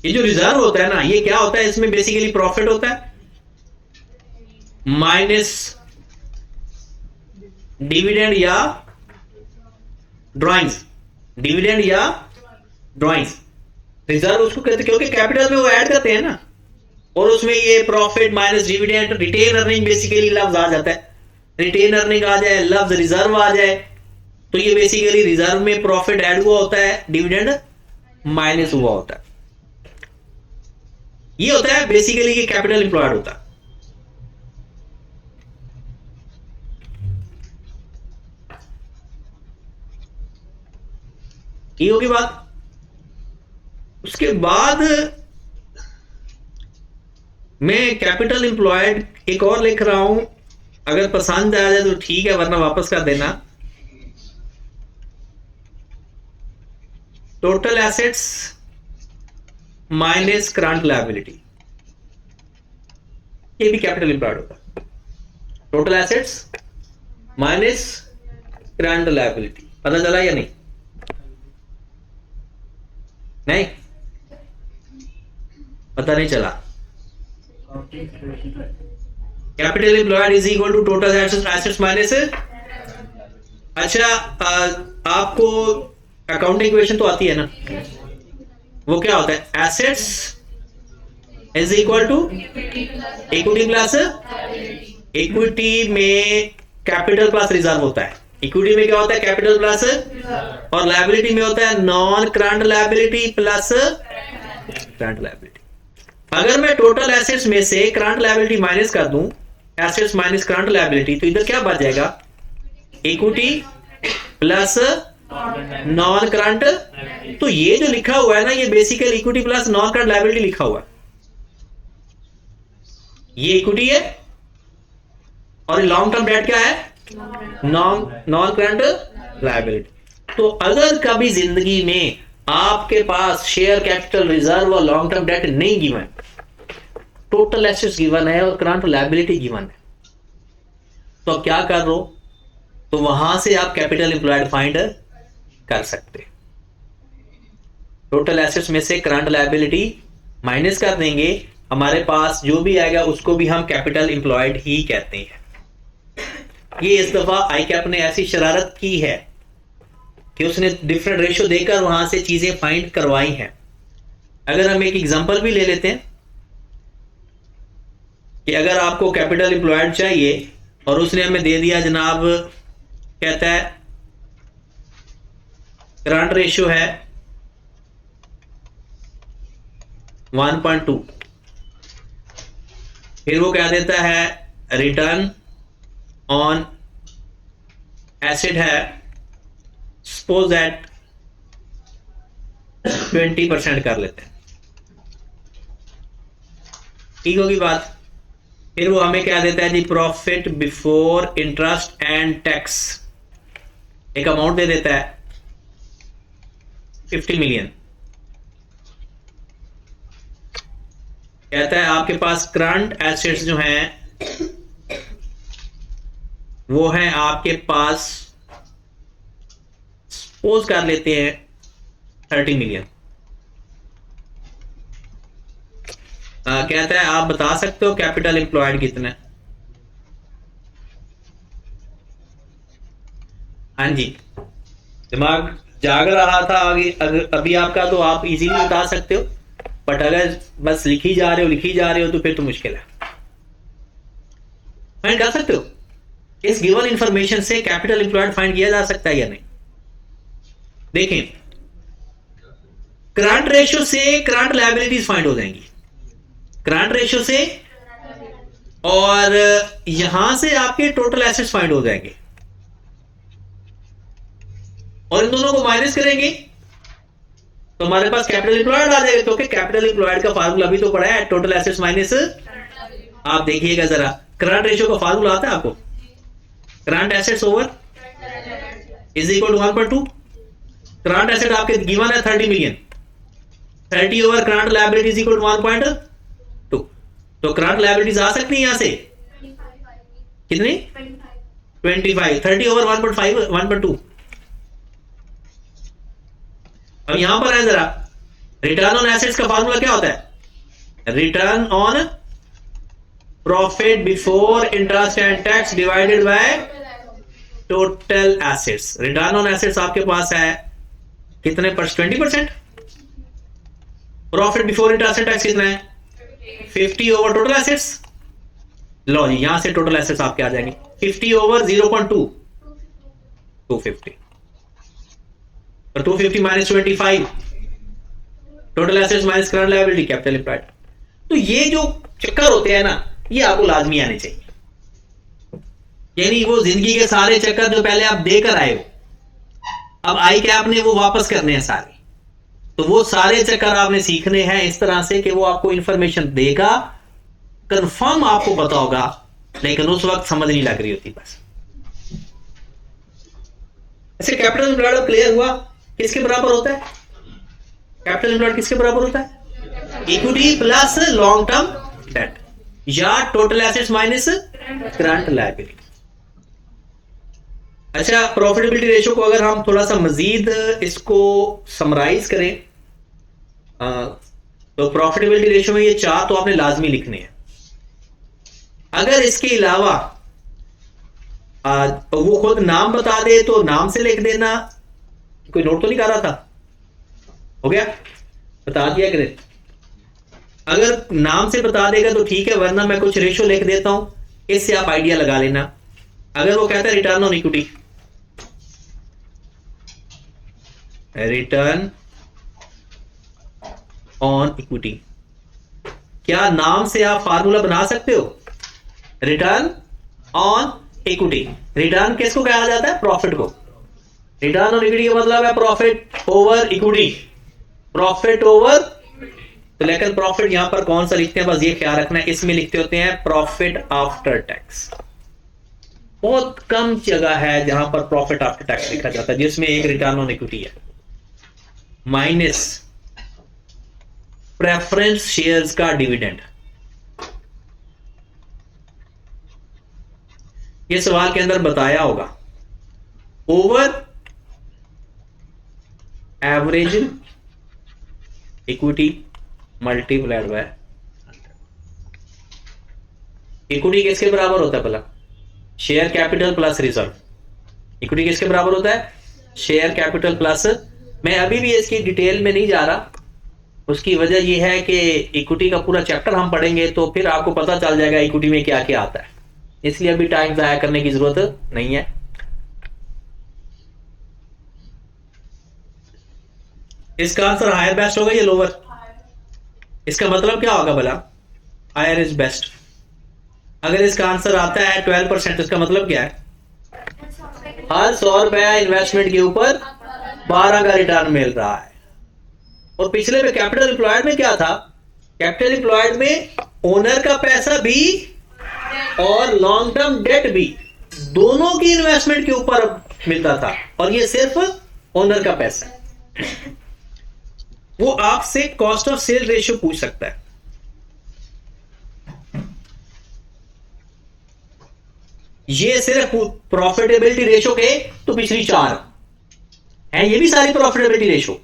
S1: ये जो रिजर्व होता है ना, ये क्या होता है, इसमें बेसिकली प्रॉफिट होता है माइनस डिविडेंड या ड्रॉइंग्स, डिविडेंड या ड्रॉइंग्स। रिजर्व उसको कहते हैं क्योंकि कैपिटल में वो ऐड करते हैं ना, और उसमें ये profit minus dividend, retain earning basically लफ्ज आ जाता है। रिटेन अर्निंग आ जाए, लफ्ज रिजर्व आ जाए, तो ये बेसिकली रिजर्व में प्रॉफिट ऐड हुआ होता है, डिविडेंड माइनस हुआ होता है। ये होता है बेसिकली ये कैपिटल एम्प्लॉयड होता है। ये होगी बात। उसके बाद मैं कैपिटल एम्प्लॉयड एक और लिख रहा हूं, अगर पसंद आ जाए तो ठीक है, वरना वापस कर देना। Total assets minus current liability, ये भी कैपिटल एम्प्लॉयड होगा। Total assets minus current liability, पता चला या नहीं? नहीं पता नहीं चला। Capital employed is equal to total assets minus. अच्छा, आपको अकाउंटिंग इक्वेशन तो आती है ना, वो क्या होता है, assets is equal to equity plus, equity में कैपिटल प्लस रिजर्व होता है। इक्विटी में क्या होता है, कैपिटल प्लस, और लायबिलिटी में होता है non current liability plus current liability. अगर मैं टोटल एसेट्स में से करंट लायबिलिटी माइनस कर दूं, एसेट्स माइनस करंट लायबिलिटी, तो इधर क्या बच जाएगा, इक्विटी प्लस नॉन करंट। तो ये जो लिखा हुआ है ना, ये basically equity plus non current liability लिखा हुआ है। ये इक्विटी है और लॉन्ग टर्म डेट क्या है, नॉन करंट लायबिलिटी। तो अगर कभी जिंदगी में आपके पास शेयर कैपिटल रिजर्व और लॉन्ग टर्म डेट नहीं गिवन, टोटल एसेट्स गिवन है और करंट लायबिलिटी गिवन है, तो आप क्या कर रहे हो, तो वहां से आप कैपिटल एम्प्लॉयड फाइंड कर सकते। टोटल एसेट्स में से करंट लायबिलिटी माइनस कर देंगे, हमारे पास जो भी आएगा उसको भी हम कैपिटल एम्प्लॉयड ही कहते हैं। ये इस दफा आईकैप ने ऐसी शरारत की है कि उसने डिफरेंट रेशो देकर वहां से चीजें फाइंड करवाई हैं। अगर हम एक एग्जांपल भी ले लेते हैं कि अगर आपको कैपिटल एम्प्लॉयड चाहिए और उसने हमें दे दिया जनाब, कहता है करंट रेशो है 1.2, फिर वो क्या देता है, रिटर्न ऑन एसेट है सपोज दैट 20% कर लेते हैं, ठीक होगी बात। फिर वो हमें क्या देता है जी, profit before interest and tax, एक अमाउंट दे देता है 50 मिलियन। कहता है आपके पास करंट एसेट्स जो हैं वो हैं आपके पास, सपोज कर लेते हैं 30 मिलियन। कहता है आप बता सकते हो कैपिटल एम्प्लॉयड कितना है? हाँ जी, दिमाग जाग रहा था आगे अभी आपका, तो आप इजीली बता सकते हो, बट अगर बस लिखी जा रहे हो तो फिर तो मुश्किल है। फाइंड कर सकते हो, इस गिवन इंफॉर्मेशन से कैपिटल एम्प्लॉयड फाइंड किया जा सकता है या नहीं? देखें, करंट रेशियो से करंट लायबिलिटीज फाइंड हो जाएंगी। करंट रेशियो से, और यहां से आपके टोटल एसेट्स फाइंड हो जाएंगे, और इन दोनों को माइनस करेंगे तो हमारे पास कैपिटल एम्प्लॉयड आ जाएगा, क्योंकि कैपिटल एम्प्लॉयड का फार्मूला भी तो पड़ा है, टोटल एसेट्स माइनस। आप देखिएगा जरा, करंट रेशियो का फार्मूला आता है आपको, current assets over is equal to 1.2। Current asset आपके गिवन है 30 million, 30 over current liability is equal to 1.2। तो करंट लायबिलिटीज आ सकती है यहां से कितनी, 25, 30 ओवर 1.5 1.2। अब यहां पर है जरा, रिटर्न ऑन एसेट्स का फार्मूला क्या होता है, return on profit before interest and tax divided by total assets. Return on assets आपके पास है कितने पर, 20%। Profit before interest and tax कितना है, 50 ओवर टोटल एसेट्स। लो जी, यहां से टोटल एसेट्स आपके आ जाएंगे 50 ओवर 0.2, 250, और 250 minus 25, total assets minus current liability, capital employed. तो ये जो चक्कर होते हैं ना, ये आपको लाजमी आने चाहिए, यानी वो जिंदगी के सारे चक्कर जो पहले आप देकर आए हो, अब आई कैप ने वो वापस करने हैं सारे, तो वो सारे चक्कर आपने सीखने हैं इस तरह से कि वो आपको इंफॉर्मेशन देगा, कंफर्म आपको पता होगा, लेकिन उस वक्त समझ नहीं लग रही होती बस। ऐसे कैपिटल एम्प्लॉयड क्लियर हुआ, किसके बराबर होता है, कैपिटल एम्प्लॉयड किसके बराबर होता है, equity plus long term debt, या total assets minus current liability. अच्छा, प्रॉफिटेबिलिटी रेशियो को अगर हम थोड़ा सा मजीद इसको समराइज करें, तो प्रॉफिटेबिलिटी रेशियो में ये 4 तो आपने लाजमी लिखने हैं। अगर इसके अलावा वो खुद नाम बता दे तो नाम से लिख देना। कोई नोट तो नहीं कर रहा था, हो गया, बता दिया करें। अगर नाम से बता देगा तो ठीक है, वरना मैं कुछ रेशियो लिख देता हूं, इससे आप आइडिया लगा लेना। अगर वो कहता है return on equity, return on equity, क्या नाम से आप फार्मूला बना सकते हो, रिटर्न ऑन इक्विटी। रिटर्न किसको कहा जाता है, प्रॉफिट को। रिटर्न ऑन इक्विटी का मतलब है profit over equity, profit over. तो लेकिन प्रॉफिट यहां पर कौन सा लिखते हैं, बस ये ख्याल रखना है, इसमें लिखते होते हैं प्रॉफिट आफ्टर टैक्स। बहुत कम जगह है जहां पर प्रॉफिट आफ्टर टैक्स लिखा जाता है, जिसमें एक रिटर्न ऑन इक्विटी है माइनस प्रेफरेंस शेयर्स का डिविडेंड। ये सवाल के अंदर बताया होगा, over average equity multiplied by equity किसके बराबर होता है भला, share capital plus reserve. Equity किसके बराबर होता है, शेयर कैपिटल प्लस। मैं अभी भी इसकी डिटेल में नहीं जा रहा, उसकी वजह यह है कि इक्विटी का पूरा चैप्टर हम पढ़ेंगे तो फिर आपको पता चल जाएगा इक्विटी में क्या क्या आता है, इसलिए अभी टाइम जाया करने की जरूरत नहीं है। इसका आंसर हायर बेस्ट होगा या लोअर, इसका मतलब क्या होगा भला, हायर इज बेस्ट। अगर इसका आंसर आता है 12%, इसका मतलब क्या है, हर 100 रुपया इन्वेस्टमेंट के ऊपर 12 का रिटर्न मिल रहा है। और पिछले में कैपिटल एम्प्लॉयड में क्या था, कैपिटल एम्प्लॉयड में ओनर का पैसा भी और लॉन्ग टर्म डेट भी, दोनों की इन्वेस्टमेंट के ऊपर मिलता था, और ये सिर्फ ओनर का पैसा। वो आपसे कॉस्ट ऑफ सेल रेशियो पूछ सकता है। ये सिर्फ प्रॉफिटेबिलिटी रेशियो के तो पिछली 4 है, ये भी सारी प्रॉफिटेबिलिटी रेशियो।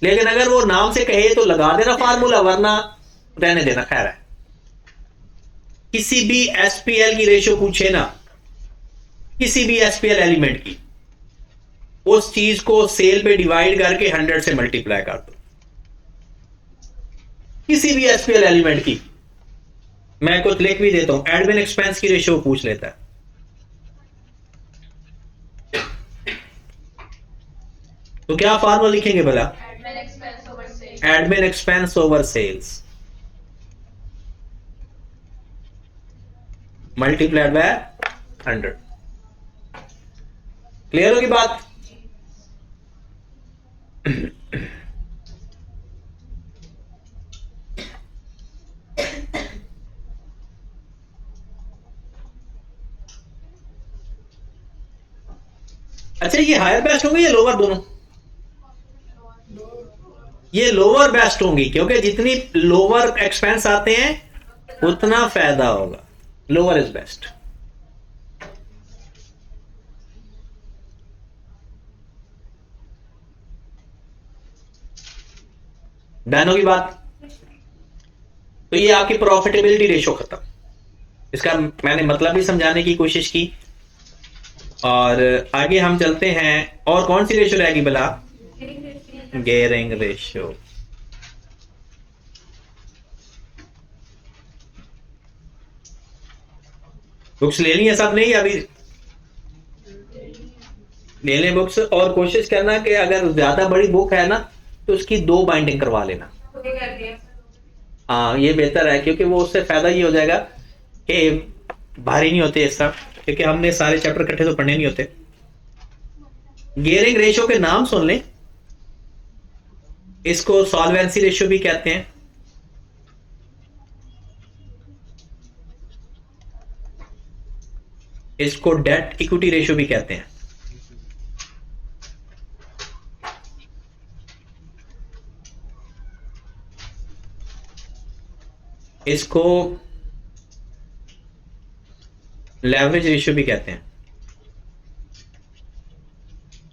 S1: लेकिन अगर वो नाम से कहे तो लगा देना फार्मूला, वरना रहने देना, खैर है। किसी भी एसपीएल की रेशियो पूछे ना, किसी भी एसपीएल एलिमेंट की, उस चीज को सेल पे डिवाइड करके 100 से मल्टीप्लाई कर दो। किसी भी एसपीएल एलिमेंट की, मैं कुछ लिख भी देता हूं, एडमिन एक्सपेंस की रेशियो पूछ लेता है। तो क्या फार्मूला लिखेंगे भला, admin expense over sales. Multiplied by 100। Clear होगी बात? अच्छा, ये हायर बेस्ट होंगे या लोअर दोनों? ये लोअर बेस्ट होंगी, क्योंकि जितनी लोअर एक्सपेंस आते हैं उतना फायदा होगा। Lower is best. डन होगी बात? तो ये आपकी प्रॉफिटेबिलिटी रेशो खत्म। इसका मैंने मतलब भी समझाने की कोशिश की। और आगे हम चलते हैं, और कौन सी रेशो रहेगी भला? Gearing ratio. बुक्स ले ली है सब? नहीं अभी ले लें बुक्स, और कोशिश करना कि अगर ज्यादा बड़ी बुक है ना तो उसकी 2 बाइंडिंग करवा लेना। हाँ, ये बेहतर है, क्योंकि वो उससे फायदा ये हो जाएगा कि भारी नहीं होते इस सब, क्योंकि हमने सारे चैप्टर इकट्ठे तो पढ़ने नहीं होते। गियरिंग रेशियो के नाम सुन लें। इसको सॉल्वेंसी रेशियो भी कहते हैं। इसको डेट इक्विटी रेशियो भी कहते हैं। इसको लेवरेज रेशियो भी कहते हैं।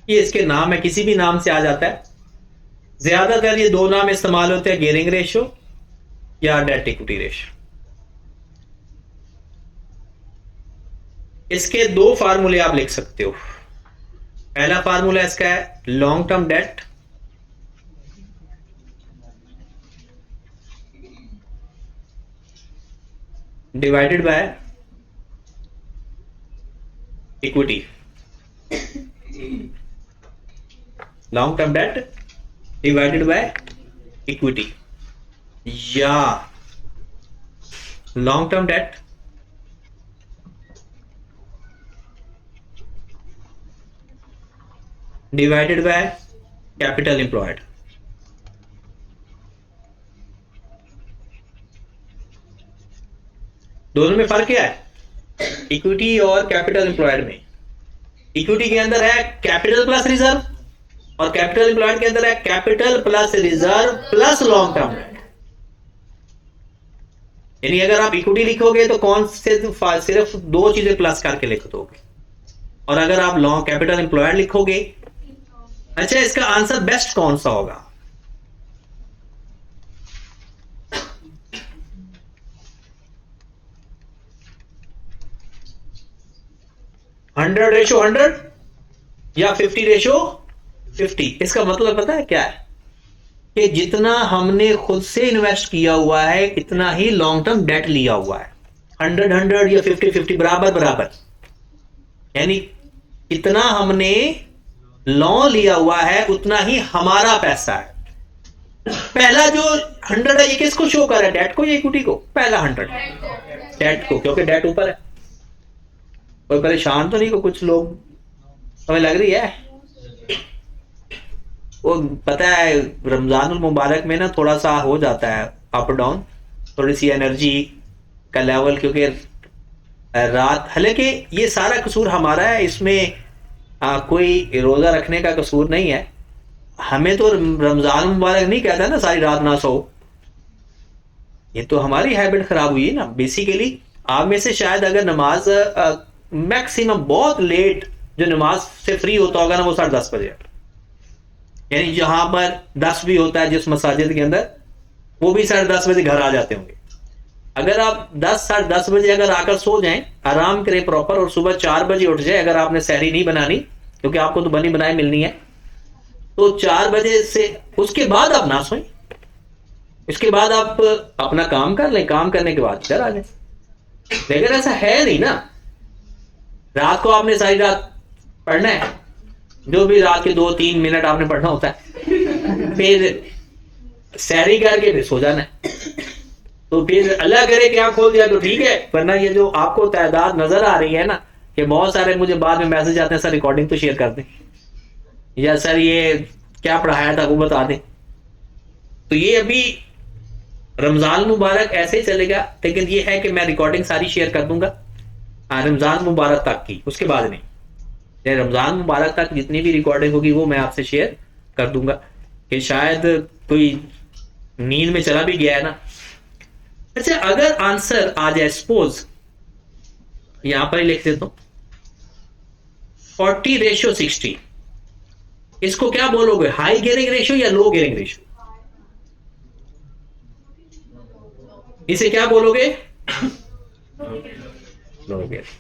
S1: ये इसके नाम है, किसी भी नाम से आ जाता है। ज्यादातर ये 2 नाम इस्तेमाल होते हैं, गियरिंग रेशियो या डेट इक्विटी रेशियो। इसके 2 फार्मूले आप लिख सकते हो। पहला फार्मूला इसका है long term debt divided by equity. Long term debt divided by equity, या long term debt divided by capital employed. दोनों में फर्क क्या है? इक्विटी और कैपिटल एम्प्लॉयड में इक्विटी के अंदर है कैपिटल प्लस रिजर्व, और कैपिटल एम्प्लॉयड के अंदर है capital plus reserve plus long term date. यानी अगर आप इक्विटी लिखोगे तो कौन से सिर्फ 2 चीजें प्लस करके लिख दोगे, और अगर आप लॉन्ग कैपिटल एम्प्लॉयड लिखोगे। अच्छा, इसका आंसर बेस्ट कौन सा होगा? हंड्रेड रेशो 100 या 50 रेशो 50। इसका मतलब पता है क्या है? कि जितना हमने खुद से इन्वेस्ट किया हुआ है इतना ही लॉन्ग टर्म डेट लिया हुआ है। 100 या 50 बराबर बराबर, यानी इतना हमने लॉन लिया हुआ है उतना ही हमारा पैसा है। पहला जो 100 है ये किसको शो कर रहा है? डेट को या इक्विटी को? पहला 100 डेट को, क्योंकि डेट ऊपर है। कोई परेशान तो नहीं को? कुछ लोग हमें लग रही है वो, पता है रमजानुल मुबारक में ना थोड़ा सा हो जाता है अप डाउन, थोड़ी सी एनर्जी का लेवल, क्योंकि रात, हालांकि ये सारा कसूर हमारा है, इसमें कोई रोजा रखने का कसूर नहीं है। हमें तो रमजान मुबारक नहीं कहता ना सारी रात ना सो, ये तो हमारी हैबिट खराब हुई है ना बेसिकली। आप में से शायद अगर नमाज मैक्सिमम बहुत लेट जो नमाज से फ्री होता होगा ना वो 10:30 बजे, यानी जहां पर 10 भी होता है जिस मसाजिद के अंदर, वो भी 10:30 बजे घर आ जाते होंगे। अगर आप 10 साढ़े 10 बजे अगर आकर सो जाएं, आराम करें प्रॉपर, और सुबह 4 बजे उठ जाए, अगर आपने सहरी नहीं बनानी क्योंकि आपको तो बनी बनाई मिलनी है, तो 4 बजे से उसके बाद आप ना सोएं, इसके बाद आप अपना काम कर लें, काम करने के बाद इधर आ जाए। लेकिन ऐसा है नहीं ना, रात को आपने सारी रात पढ़ना है, जो भी रात के 2-3 मिनट आपने पढ़ना होता है, फिर सहरी करके फिर सो जाना है। तो फिर अल्लाह करे कि आप खोल दिया तो ठीक है, वरना ये जो आपको तादाद नजर आ रही है ना, कि बहुत सारे मुझे बाद में मैसेज आते हैं, सर रिकॉर्डिंग तो शेयर कर दें, या सर ये क्या पढ़ाया था वो बता दें। तो ये अभी रमजान मुबारक ऐसे ही चलेगा, लेकिन ये है कि मैं रिकॉर्डिंग सारी शेयर कर दूंगा रमजान मुबारक तक की, उसके बाद नहीं। रमजान मुबारक तक जितनी भी रिकॉर्डिंग होगी वो मैं आपसे शेयर कर दूंगा, कि शायद कोई नींद में चला भी गया है ना। अच्छा, अगर आंसर आ जाए, सपोज यहां पर ही लिख देता हूं 40:60, इसको क्या बोलोगे, हाई गियरिंग रेशियो या लो गियरिंग रेशियो? इसे क्या बोलोगे? लो गियरिंग।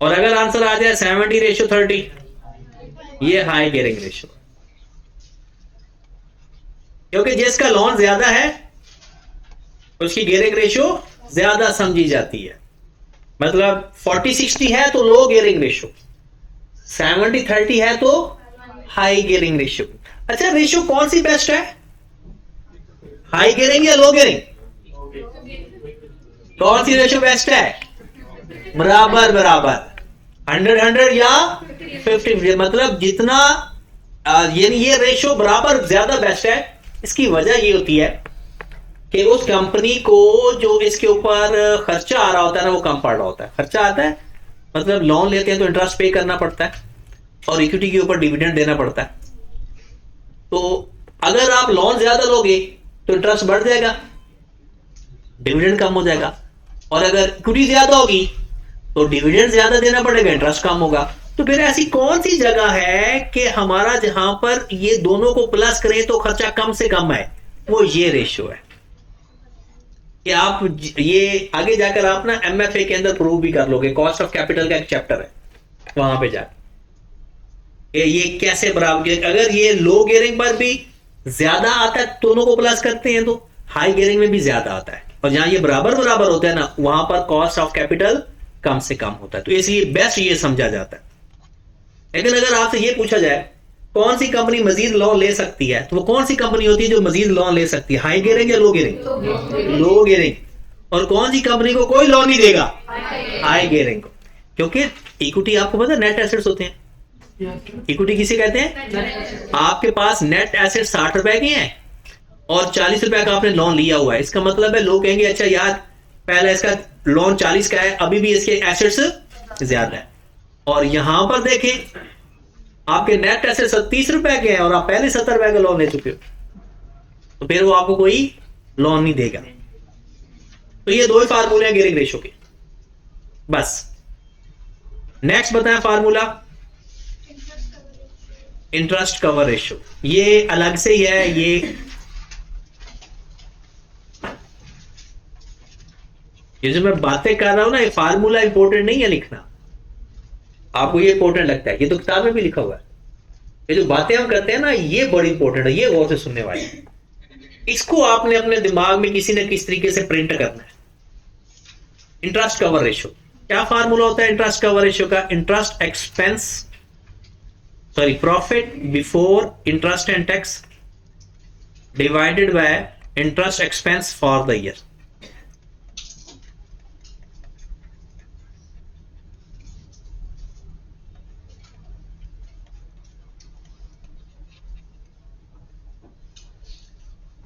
S1: और अगर आंसर आ जाए 70:30, ये हाई गियरिंग रेशियो, क्योंकि जिसका लॉन ज्यादा है उसकी गियरिंग रेशियो ज्यादा समझी जाती है। मतलब 40:60 है तो लो गियरिंग रेशियो, 70:30 है तो हाई गियरिंग रेशियो। अच्छा, रेशियो कौन सी बेस्ट है, हाई गियरिंग या लो गियरिंग? कौन सी रेशियो बेस्ट है? बराबर बराबर, 100-100 या 50-50, मतलब जितना यानी ये रेशियो बराबर ज्यादा बेस्ट है। इसकी वजह ये होती है कि उस कंपनी को जो इसके ऊपर खर्चा आ रहा होता है ना, वो कम पड़ रहा होता है। खर्चा आता है मतलब लोन लेते हैं तो इंटरेस्ट पे करना पड़ता है, और इक्विटी के ऊपर डिविडेंड देना पड़ता है। तो अगर आप लोन ज्यादा लोगे तो इंटरेस्ट बढ़ जाएगा, डिविडेंड कम हो जाएगा, और अगर इक्विटी ज्यादा होगी तो डिविडेंड ज्यादा देना पड़ेगा, इंटरेस्ट कम होगा। तो फिर ऐसी कौन सी जगह है कि हमारा जहां पर ये दोनों को प्लस करें तो खर्चा कम से कम है? वो ये रेशियो है कि आप ये आगे जाकर आप ना एमएफए के अंदर प्रूव भी कर लोगे, कॉस्ट ऑफ कैपिटल का एक चैप्टर है, वहां पे जाके ये कैसे बराबर, अगर ये लो गियरिंग पर भी ज्यादा आता है, दोनों को प्लस करते हैं तो हाई गियरिंग में भी ज्यादा आता है, और जहां ये बराबर बराबर होता है ना, वहां पर कॉस्ट ऑफ कैपिटल कम से कम होता है। तो इसलिए बेस्ट ये समझा जाता है। लेकिन अगर आपसे ये पूछा जाए कौन सी कंपनी मजीद लोन ले सकती है, तो वो कौन सी कंपनी होती है जो मजीद लोन ले सकती है, हाई गियरिंग या लो गियरिंग? लो गियरिंग। और कौन सी कंपनी को कोई लोन नहीं देगा? हाई गियरिंग को। क्योंकि इक्विटी आपको पता है नेट एसेट्स होते हैं। इक्विटी किसे कहते हैं? आपके पास नेट एसेट 60 रुपए के हैं और 40 रुपए का आपने लोन लिया हुआ है। इसका मतलब है लोग कहेंगे अच्छा यार पहले इसका लोन 40 का है, अभी भी इसके एसेट्स ज्यादा है, और यहां पर देखें आपके नेट एसेट्स 30 रुपए के हैं और आप पहले 70 रुपए का लोन ले चुके हो, तो फिर वो आपको कोई लोन नहीं देगा। तो ये दो ही फार्मूले हैं गियरिंग रेशियो के, बस। नेक्स्ट बताएं फार्मूला, इंटरेस्ट कवर रेशियो। ये अलग से ही है, ये जो मैं बातें कर रहा हूं ना, ये फार्मूला इंपॉर्टेंट नहीं है लिखना, आपको ये इंपॉर्टेंट लगता है, ये तो किताब में भी लिखा हुआ है। ये जो बातें हम करते हैं ना, ये बड़ी इंपॉर्टेंट है, ये गौर से सुनने वाली है। इसको आपने अपने दिमाग में किसी न किसी तरीके से प्रिंट करना है। इंटरेस्ट कवर रेशियो क्या फार्मूला होता है इंटरेस्ट कवर रेशियो का? Interest expense, sorry profit before interest and tax divided by interest expense for the year.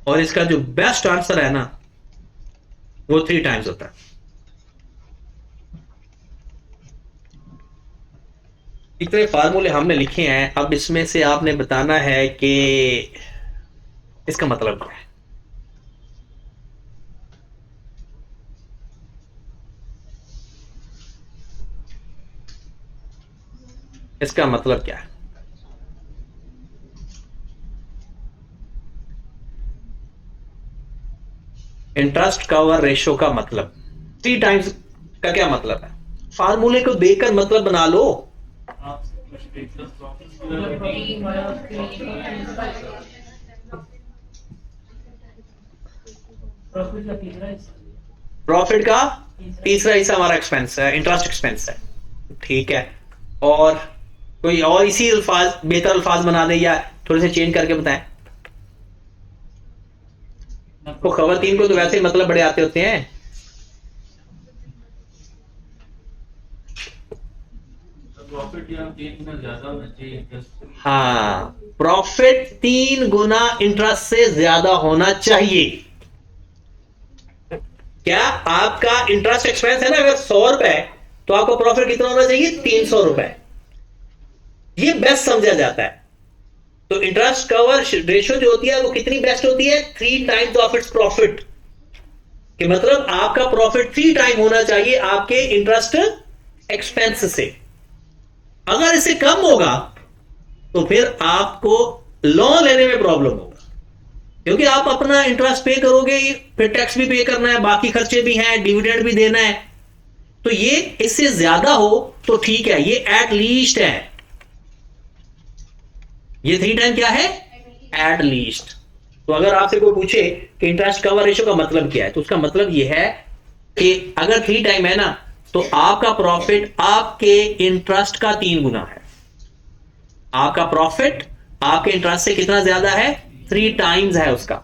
S1: और इसका जो बेस्ट आंसर है ना, वो 3 टाइम्स होता है। इतने फार्मूले हमने लिखे हैं, अब इसमें से आपने बताना है कि इसका मतलब क्या है। इसका मतलब क्या है? इंटरेस्ट कवर रेशियो का मतलब 3 टाइम्स का क्या मतलब है? फार्मूले को देखकर मतलब बना लो। प्रॉफिट का तीसरा हिस्सा हमारा एक्सपेंस है, इंटरेस्ट एक्सपेंस है, ठीक है। और कोई और इसी अल्फाज बेहतर अल्फाज बना दे या थोड़े से चेंज करके बताएं। तो खवातीन को तो वैसे ही मतलब बड़े आते होते हैं।
S2: प्रॉफिट यहाँ 3 गुना ज्यादा होना चाहिए इंटरेस्ट।
S1: हाँ, प्रॉफिट 3 गुना इंटरेस्ट से ज्यादा होना चाहिए। क्या आपका इंटरेस्ट एक्सपेंस है ना अगर 100 रुपए, तो आपका प्रॉफिट कितना होना चाहिए? 300 रुपए। ये बेस्ट समझा जाता है। तो इंटरेस्ट कवर रेशियो जो होती है वो कितनी बेस्ट होती है? 3 टाइम्स ऑफ इट्स प्रॉफिट। कि मतलब आपका प्रॉफिट 3 टाइम होना चाहिए आपके इंटरेस्ट एक्सपेंस से। अगर इससे कम होगा तो फिर आपको लोन लेने में प्रॉब्लम होगा, क्योंकि आप अपना इंटरेस्ट पे करोगे, फिर टैक्स भी पे करना है, बाकी खर्चे भी हैं, डिविडेंड भी देना है। तो ये इससे ज्यादा हो तो ठीक है, ये एट लीस्ट है। ये 3 टाइम क्या है? At least. तो अगर आपसे कोई पूछे कि इंटरेस्ट कवर रेशियो का मतलब क्या है, तो उसका मतलब यह है कि अगर 3 टाइम है ना, तो आपका प्रॉफिट आपके इंटरेस्ट का 3 गुना है। आपका प्रॉफिट आपके इंटरेस्ट से कितना ज्यादा है? 3 टाइम्स है उसका।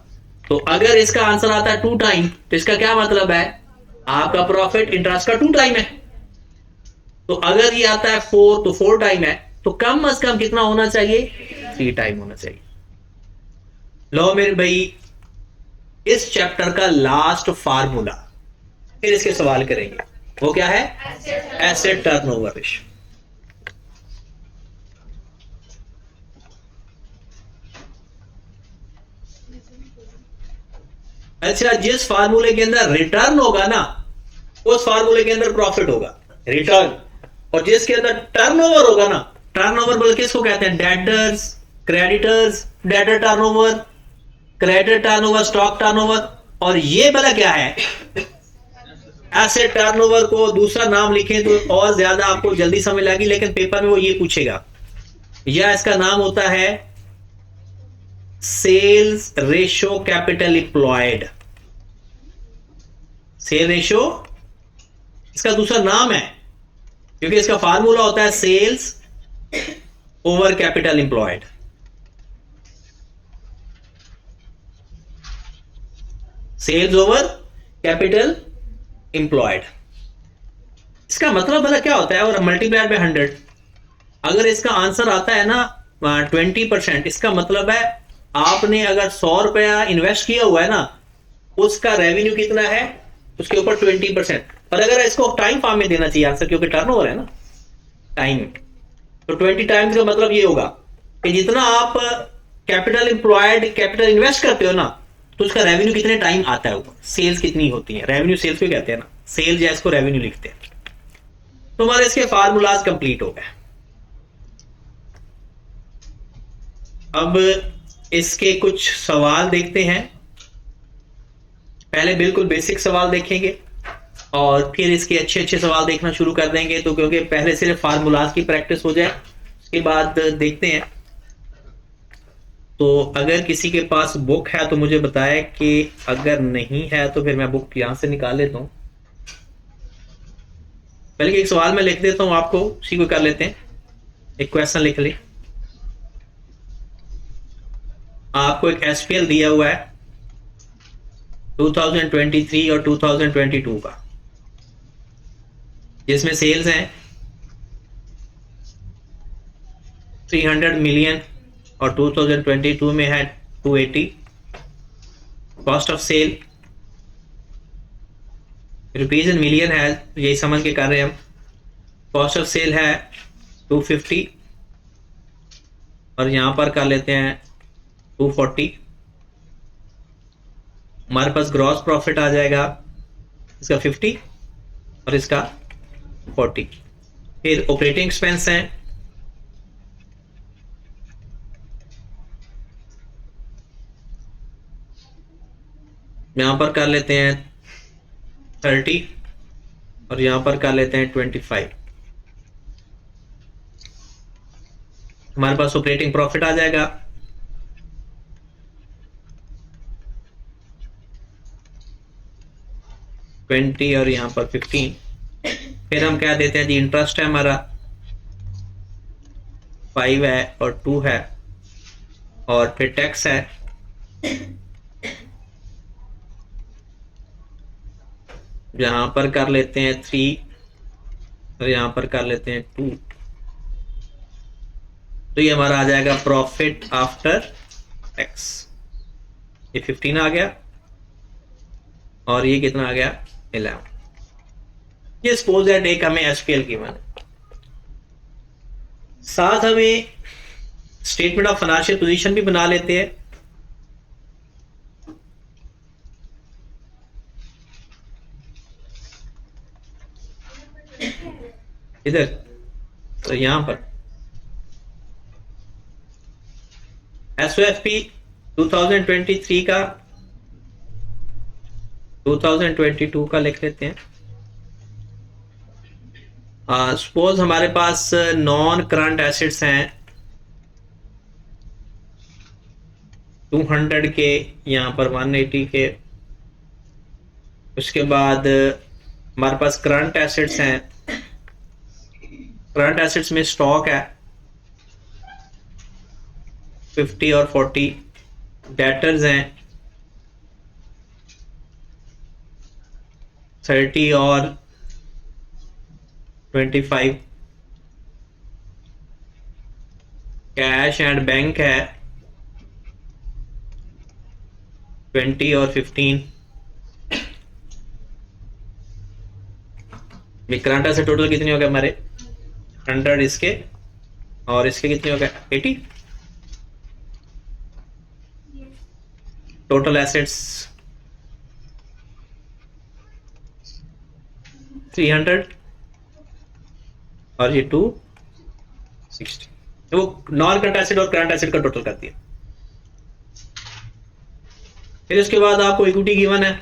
S1: तो अगर इसका आंसर आता है 2 टाइम, तो इसका क्या मतलब है? आपका प्रॉफिट इंटरेस्ट का 2 टाइम है। तो अगर ये आता है 4, तो 4 टाइम है। तो कम से कम कितना होना चाहिए? 3 टाइम होना चाहिए। लो मेरे भाई, इस चैप्टर का लास्ट फार्मूला, फिर इसके सवाल करेंगे। वो क्या है? Asset turnover ratio. अच्छा, जिस फार्मूले के अंदर रिटर्न होगा ना, उस फार्मूले के अंदर प्रॉफिट होगा, रिटर्न। और जिसके अंदर टर्नओवर होगा ना, टर्नओवर बोल किसको कहते हैं? Debtors, creditors, debtor turnover, credit turnover, stock turnover. और ये भला क्या है? एसेट टर्नओवर को दूसरा नाम लिखें तो और ज्यादा आपको जल्दी समझ लगेगी, लेकिन पेपर में वो ये पूछेगा। या इसका नाम होता है sales ratio capital employed. Sale ratio इसका दूसरा नाम है, क्योंकि इसका फार्मूला होता है sales over capital employed. Sales over capital employed, इसका मतलब भला क्या होता है? और मल्टीप्लाइड बाय 100। अगर इसका आंसर आता है ना 20%, इसका मतलब है आपने अगर 100 रुपया इन्वेस्ट किया हुआ है ना, उसका रेवेन्यू कितना है? उसके ऊपर 20%। पर अगर इसको टाइम फॉर्म में देना चाहिए आंसर, क्योंकि टर्नओवर है ना, टाइम। तो 20 टाइम्स का मतलब ये होगा कि जितना आप कैपिटल एम्प्लॉयड, कैपिटल इन्वेस्ट करते हो ना, तो उसका रेवेन्यू कितने टाइम आता है ऊपर। सेल्स कितनी होती है? रेवेन्यू सेल्स को कहते हैं ना, सेल जैस को रेवेन्यू लिखते हैं। तो हमारे इसके फार्मूलाज कंप्लीट हो गए। अब इसके कुछ सवाल देखते हैं। पहले बिल्कुल बेसिक सवाल देखेंगे और फिर इसके अच्छे अच्छे सवाल देखना शुरू कर देंगे। तो क्योंकि पहले सिर्फ फार्मूलाज की प्रैक्टिस हो जाए, उसके बाद देखते हैं। तो अगर किसी के पास बुक है तो मुझे बताए, कि अगर नहीं है तो फिर मैं बुक यहां से निकाल लेता हूं। पहले एक सवाल मैं लिख देता हूं आपको, उसी को कर लेते हैं। एक क्वेश्चन लिख ले। आपको एक एसपीएल दिया हुआ है 2023 और 2022 का, जिसमें सेल्स हैं 300 मिलियन और 2022 में है 280। Cost of sale rupees in million है, यही समझ के कर रहे हैं हम। कॉस्ट ऑफ सेल है 250 और यहां पर कर लेते हैं 240। हमारे पास ग्रॉस प्रॉफिट आ जाएगा इसका 50 और इसका 40। फिर ऑपरेटिंग एक्सपेंस हैं यहां पर कर लेते हैं 30 और यहां पर कर लेते हैं 25। हमारे पास ऑपरेटिंग प्रॉफिट आ जाएगा 20 और यहां पर 15। फिर हम क्या देते हैं जी? इंटरेस्ट है हमारा 5 है और 2 है, और फिर टैक्स है यहां पर कर लेते हैं 3 और यहां पर कर लेते हैं 2, तो ये हमारा आ जाएगा प्रॉफिट आफ्टर टैक्स। ये 15 आ गया और ये कितना आ गया 11। ये सपोज दैट एक हमें एसपीएल गिवन है, साथ हमें स्टेटमेंट ऑफ फाइनेंशियल पोजीशन भी बना लेते हैं। इधर तो यहां पर एसओएफपी 2023 का 2022 का लिख लेते हैं। सपोज हमारे पास नॉन करंट एसेट्स हैं 200 के, यहां पर 180 के। उसके बाद हमारे पास करंट एसेट्स हैं, करंट एसेट्स में स्टॉक है 50 और 40, डेटर्स हैं 30 और 25, कैश एंड बैंक है 20 और 15। करंट एसेट टोटल कितने हो गए हमारे 100, इसके और इसके कितने हो गए 80। टोटल एसेट्स 300 और ये 260। वो नॉन करंट एसेट और करंट एसेट का टोटल करती है। फिर उसके बाद आपको इक्विटी गिवन है,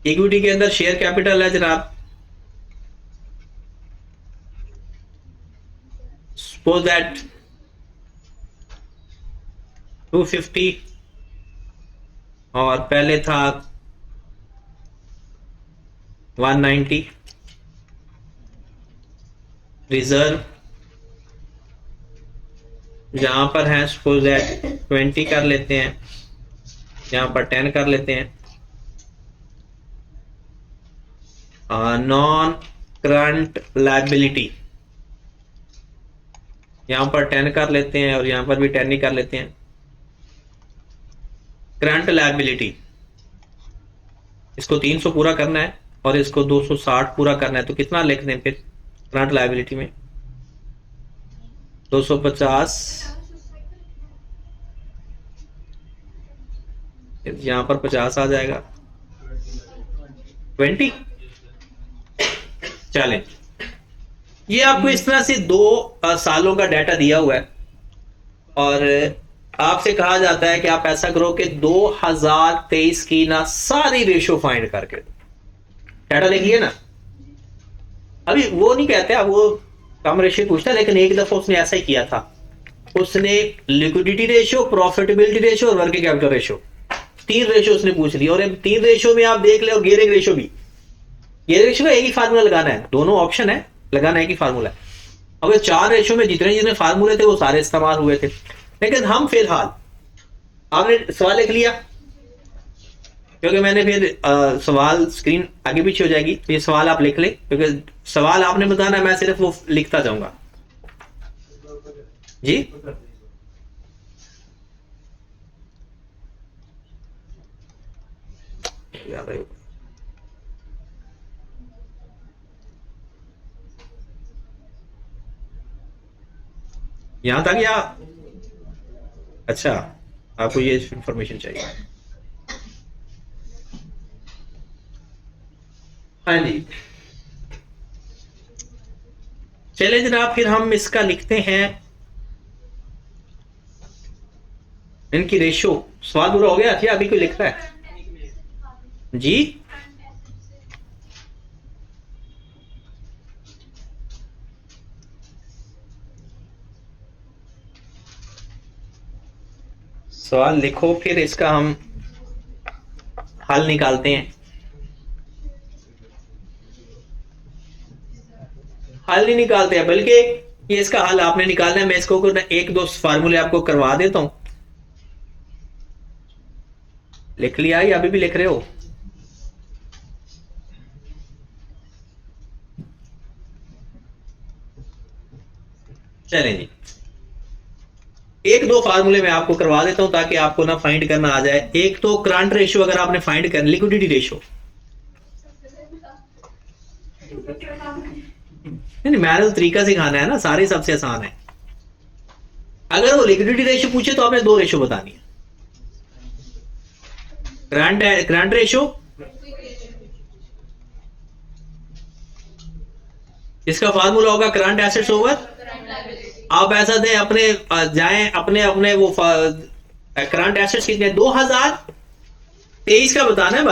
S1: इक्विटी के अंदर शेयर कैपिटल है जनाब, सपोज दैट 250 और पहले था 190। रिजर्व जहां पर है सपोज दैट 20 कर लेते हैं, यहां पर 10 कर लेते हैं। नॉन करंट लायबिलिटी यहां पर 10 कर लेते हैं और यहां पर भी 10 ही कर लेते हैं। करंट लायबिलिटी इसको 300 पूरा करना है और इसको 260 पूरा करना है, तो कितना लिख दें फिर करंट लायबिलिटी में 250, यहां पर 50 आ जाएगा 20। चलें, ये आपको इस तरह से 2 सालों का डाटा दिया हुआ है और आपसे कहा जाता है कि आप ऐसा करो कि 2023 की ना सारी रेशो फाइंड करके डाटा लिख लिया ना। अभी वो नहीं कहते, अब वो कम रेशो पूछता है, लेकिन एक दफा उसने ऐसा ही किया था। उसने लिक्विडिटी रेशो, प्रॉफिटेबिलिटी रेशो और वर्किंग कैपिटल रेशो 3 रेशो उसने पूछ ली। और 3 रेशो में आप देख ले, और गियरिंग रेशो भी, गियरिंग रेशो का एक ही फार्मूला लगाना है, दोनों ऑप्शन है, लगाना है कि फार्मूला है। अगर 4 रेशो में जितने जितने फार्मूले थे वो सारे इस्तेमाल हुए थे। लेकिन हम फिलहाल, आपने सवाल लिख लिया, क्योंकि मैंने फिर सवाल स्क्रीन आगे पीछे हो जाएगी, तो ये सवाल आप लिख ले, क्योंकि सवाल आपने बताना है, मैं सिर्फ वो लिखता जाऊंगा। जी यहां तक या अच्छा आपको ये इंफॉर्मेशन चाहिए? हाँ जी, चले जनाब, फिर हम इसका लिखते हैं इनकी रेशो। सवाल पूरा हो गया क्या? अभी कोई लिख रहा है? जी सवाल लिखो, फिर इसका हम हल निकालते हैं। हल नहीं निकालते हैं, बल्कि ये इसका हल आपने निकालना है। मैं इसको 1-2 फार्मूले आपको करवा देता हूं, लिख लिया या अभी भी लिख रहे हो? चलें जी, एक दो फार्मूले मैं आपको करवा देता हूं ताकि आपको ना फाइंड करना आ जाए। एक तो करंट रेशियो अगर आपने फाइंड करना, लिक्विडिटी रेशियो, नहीं मैंने तो तरीका सिखाना है ना, सारे सबसे आसान है। अगर वो लिक्विडिटी रेशियो पूछे तो आपने दो रेशियो बतानी है। करंट रेशियो, इसका फार्मूला होगा करंट एसेट्स ओवर, आप ऐसा दें अपने जाएं अपने अपने वो करंट एसेट्स कितने, 2023 का बताना है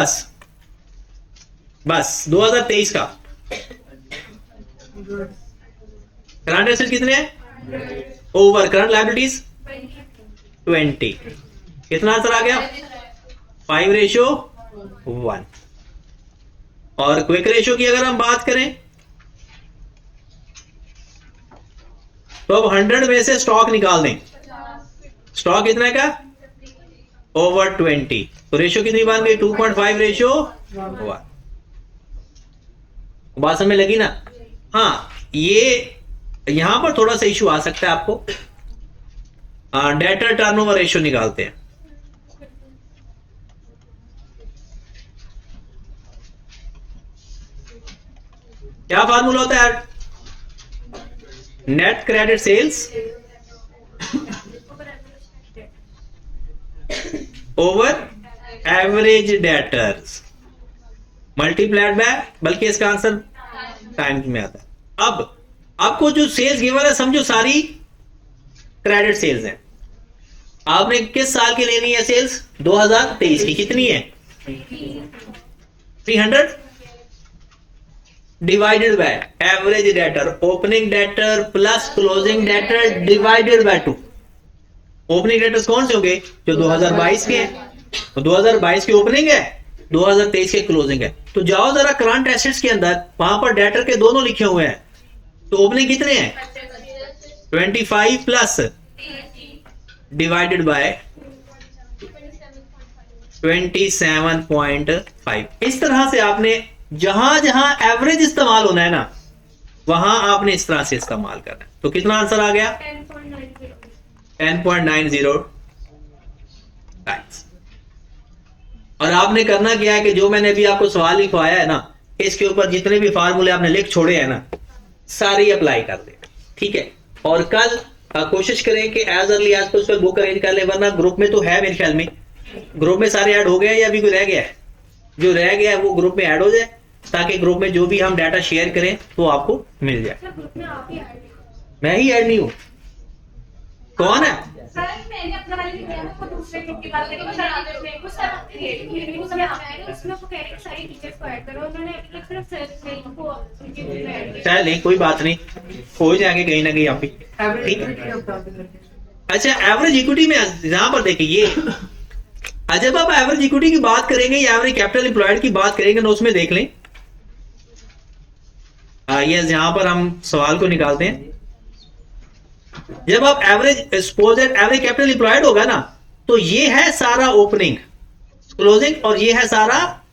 S1: बस 2023 का करंट एसेट्स कितने हैं ओवर करंट लायबिलिटीज 20। कितना आंसर आ गया? 5:1। और क्विक रेशियो की अगर हम बात करें तो अब 100 में से स्टॉक निकाल दें। स्टॉक कितना का ओवर 20, तो रेशियो कितनी बन गई? 2.5 रेशियो 1। बात समझ लगी ना? हाँ, ये यहां पर थोड़ा सा इशू आ सकता है आपको। डेटर टर्नओवर रेशियो निकालते हैं। क्या फार्मूला होता है? Net credit sales over average debtors multiplied by, बल्कि इसका आंसर टाइम्स में आता है। अब आपको जो सेल्स गिवन है समझो सारी क्रेडिट सेल्स हैं। आपने किस साल की लेनी है सेल्स? 2023 की। कितनी है? 300 divided by average debtor, opening debtor plus closing debtor divided by 2। Opening debtors कौन से होंगे? जो 2022 के हैं। तो 2022 की ओपनिंग है, 2023 के क्लोजिंग है। तो जाओ जरा करंट एसेट्स के अंदर, वहां पर डेटर के दोनों लिखे हुए हैं। तो ओपनिंग कितने हैं? 25 प्लस डिवाइडेड बाय 27.5। इस तरह से आपने जहां जहां एवरेज इस्तेमाल होना है ना, वहां आपने इस तरह से इस्तेमाल करना है। तो कितना आंसर आ गया? 10.90 टाइम्स। और आपने करना क्या है कि जो मैंने अभी आपको सवाल लिखवाया है ना, इसके ऊपर जितने भी फार्मूले आपने लिख छोड़े हैं ना, सारी अप्लाई कर दे। ठीक है? और कल कोशिश करें कि as early as possible book arrange कर ले, वरना ग्रुप में तो है मेरे ख्याल में, ग्रुप में सारे ऐड हो गए या अभी कोई रह गया है? जो रह गया है वो ग्रुप में ऐड हो जाए, ताकि ग्रुप में जो भी हम डाटा शेयर करें तो आपको मिल जाए। मैं ही ऐड नहीं हूं। कौन है?
S3: मैंने अपना वाले लिखा है ना, दूसरे ग्रुप की बात करें, कुछ उसमें सारी टीचर्स को ऐड करो। उन्होंने अभी तक सिर्फ सर को उनके ग्रुप में ऐड किया।
S1: नहीं, कोई बात नहीं, हो जाएंगे कहीं ना कहीं आप भी। ठीक है? अच्छा, एवरेज इक्विटी में यहां पर देखिए, ये जब आप एवरेज इक्विटी की बात करेंगे या एवरेज कैपिटल एम्प्लॉयड की बात करेंगे ना, उसमें देख लें, ये यहां पर हम सवाल को निकालते हैं। जब आप एवरेज कैपिटल एम्प्लॉयड होगा ना, तो ये है सारा ओपनिंग क्लोजिंग और ये है सारा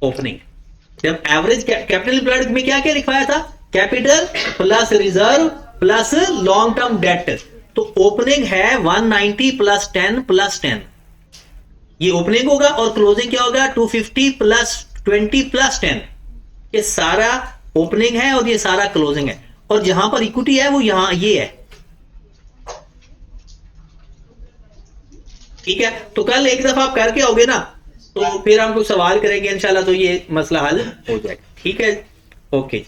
S1: ओपनिंग। जब एवरेज कैपिटल एम्प्लॉयड में क्या क्या लिखवाया था? Capital plus reserve plus long term date. तो ओपनिंग है 190 प्लस 10 प्लस 10, ये ओपनिंग होगा। और क्लोजिंग क्या होगा? 250 प्लस 20 प्लस 10। ये सारा ओपनिंग है और ये सारा क्लोजिंग है। और जहां पर इक्विटी है वो यहां ये है। ठीक है? तो कल एक दफा आप करके आओगे ना, तो फिर हम कुछ सवाल करेंगे इंशाल्लाह, तो ये मसला हल हो जाएगा। ठीक है? ओके।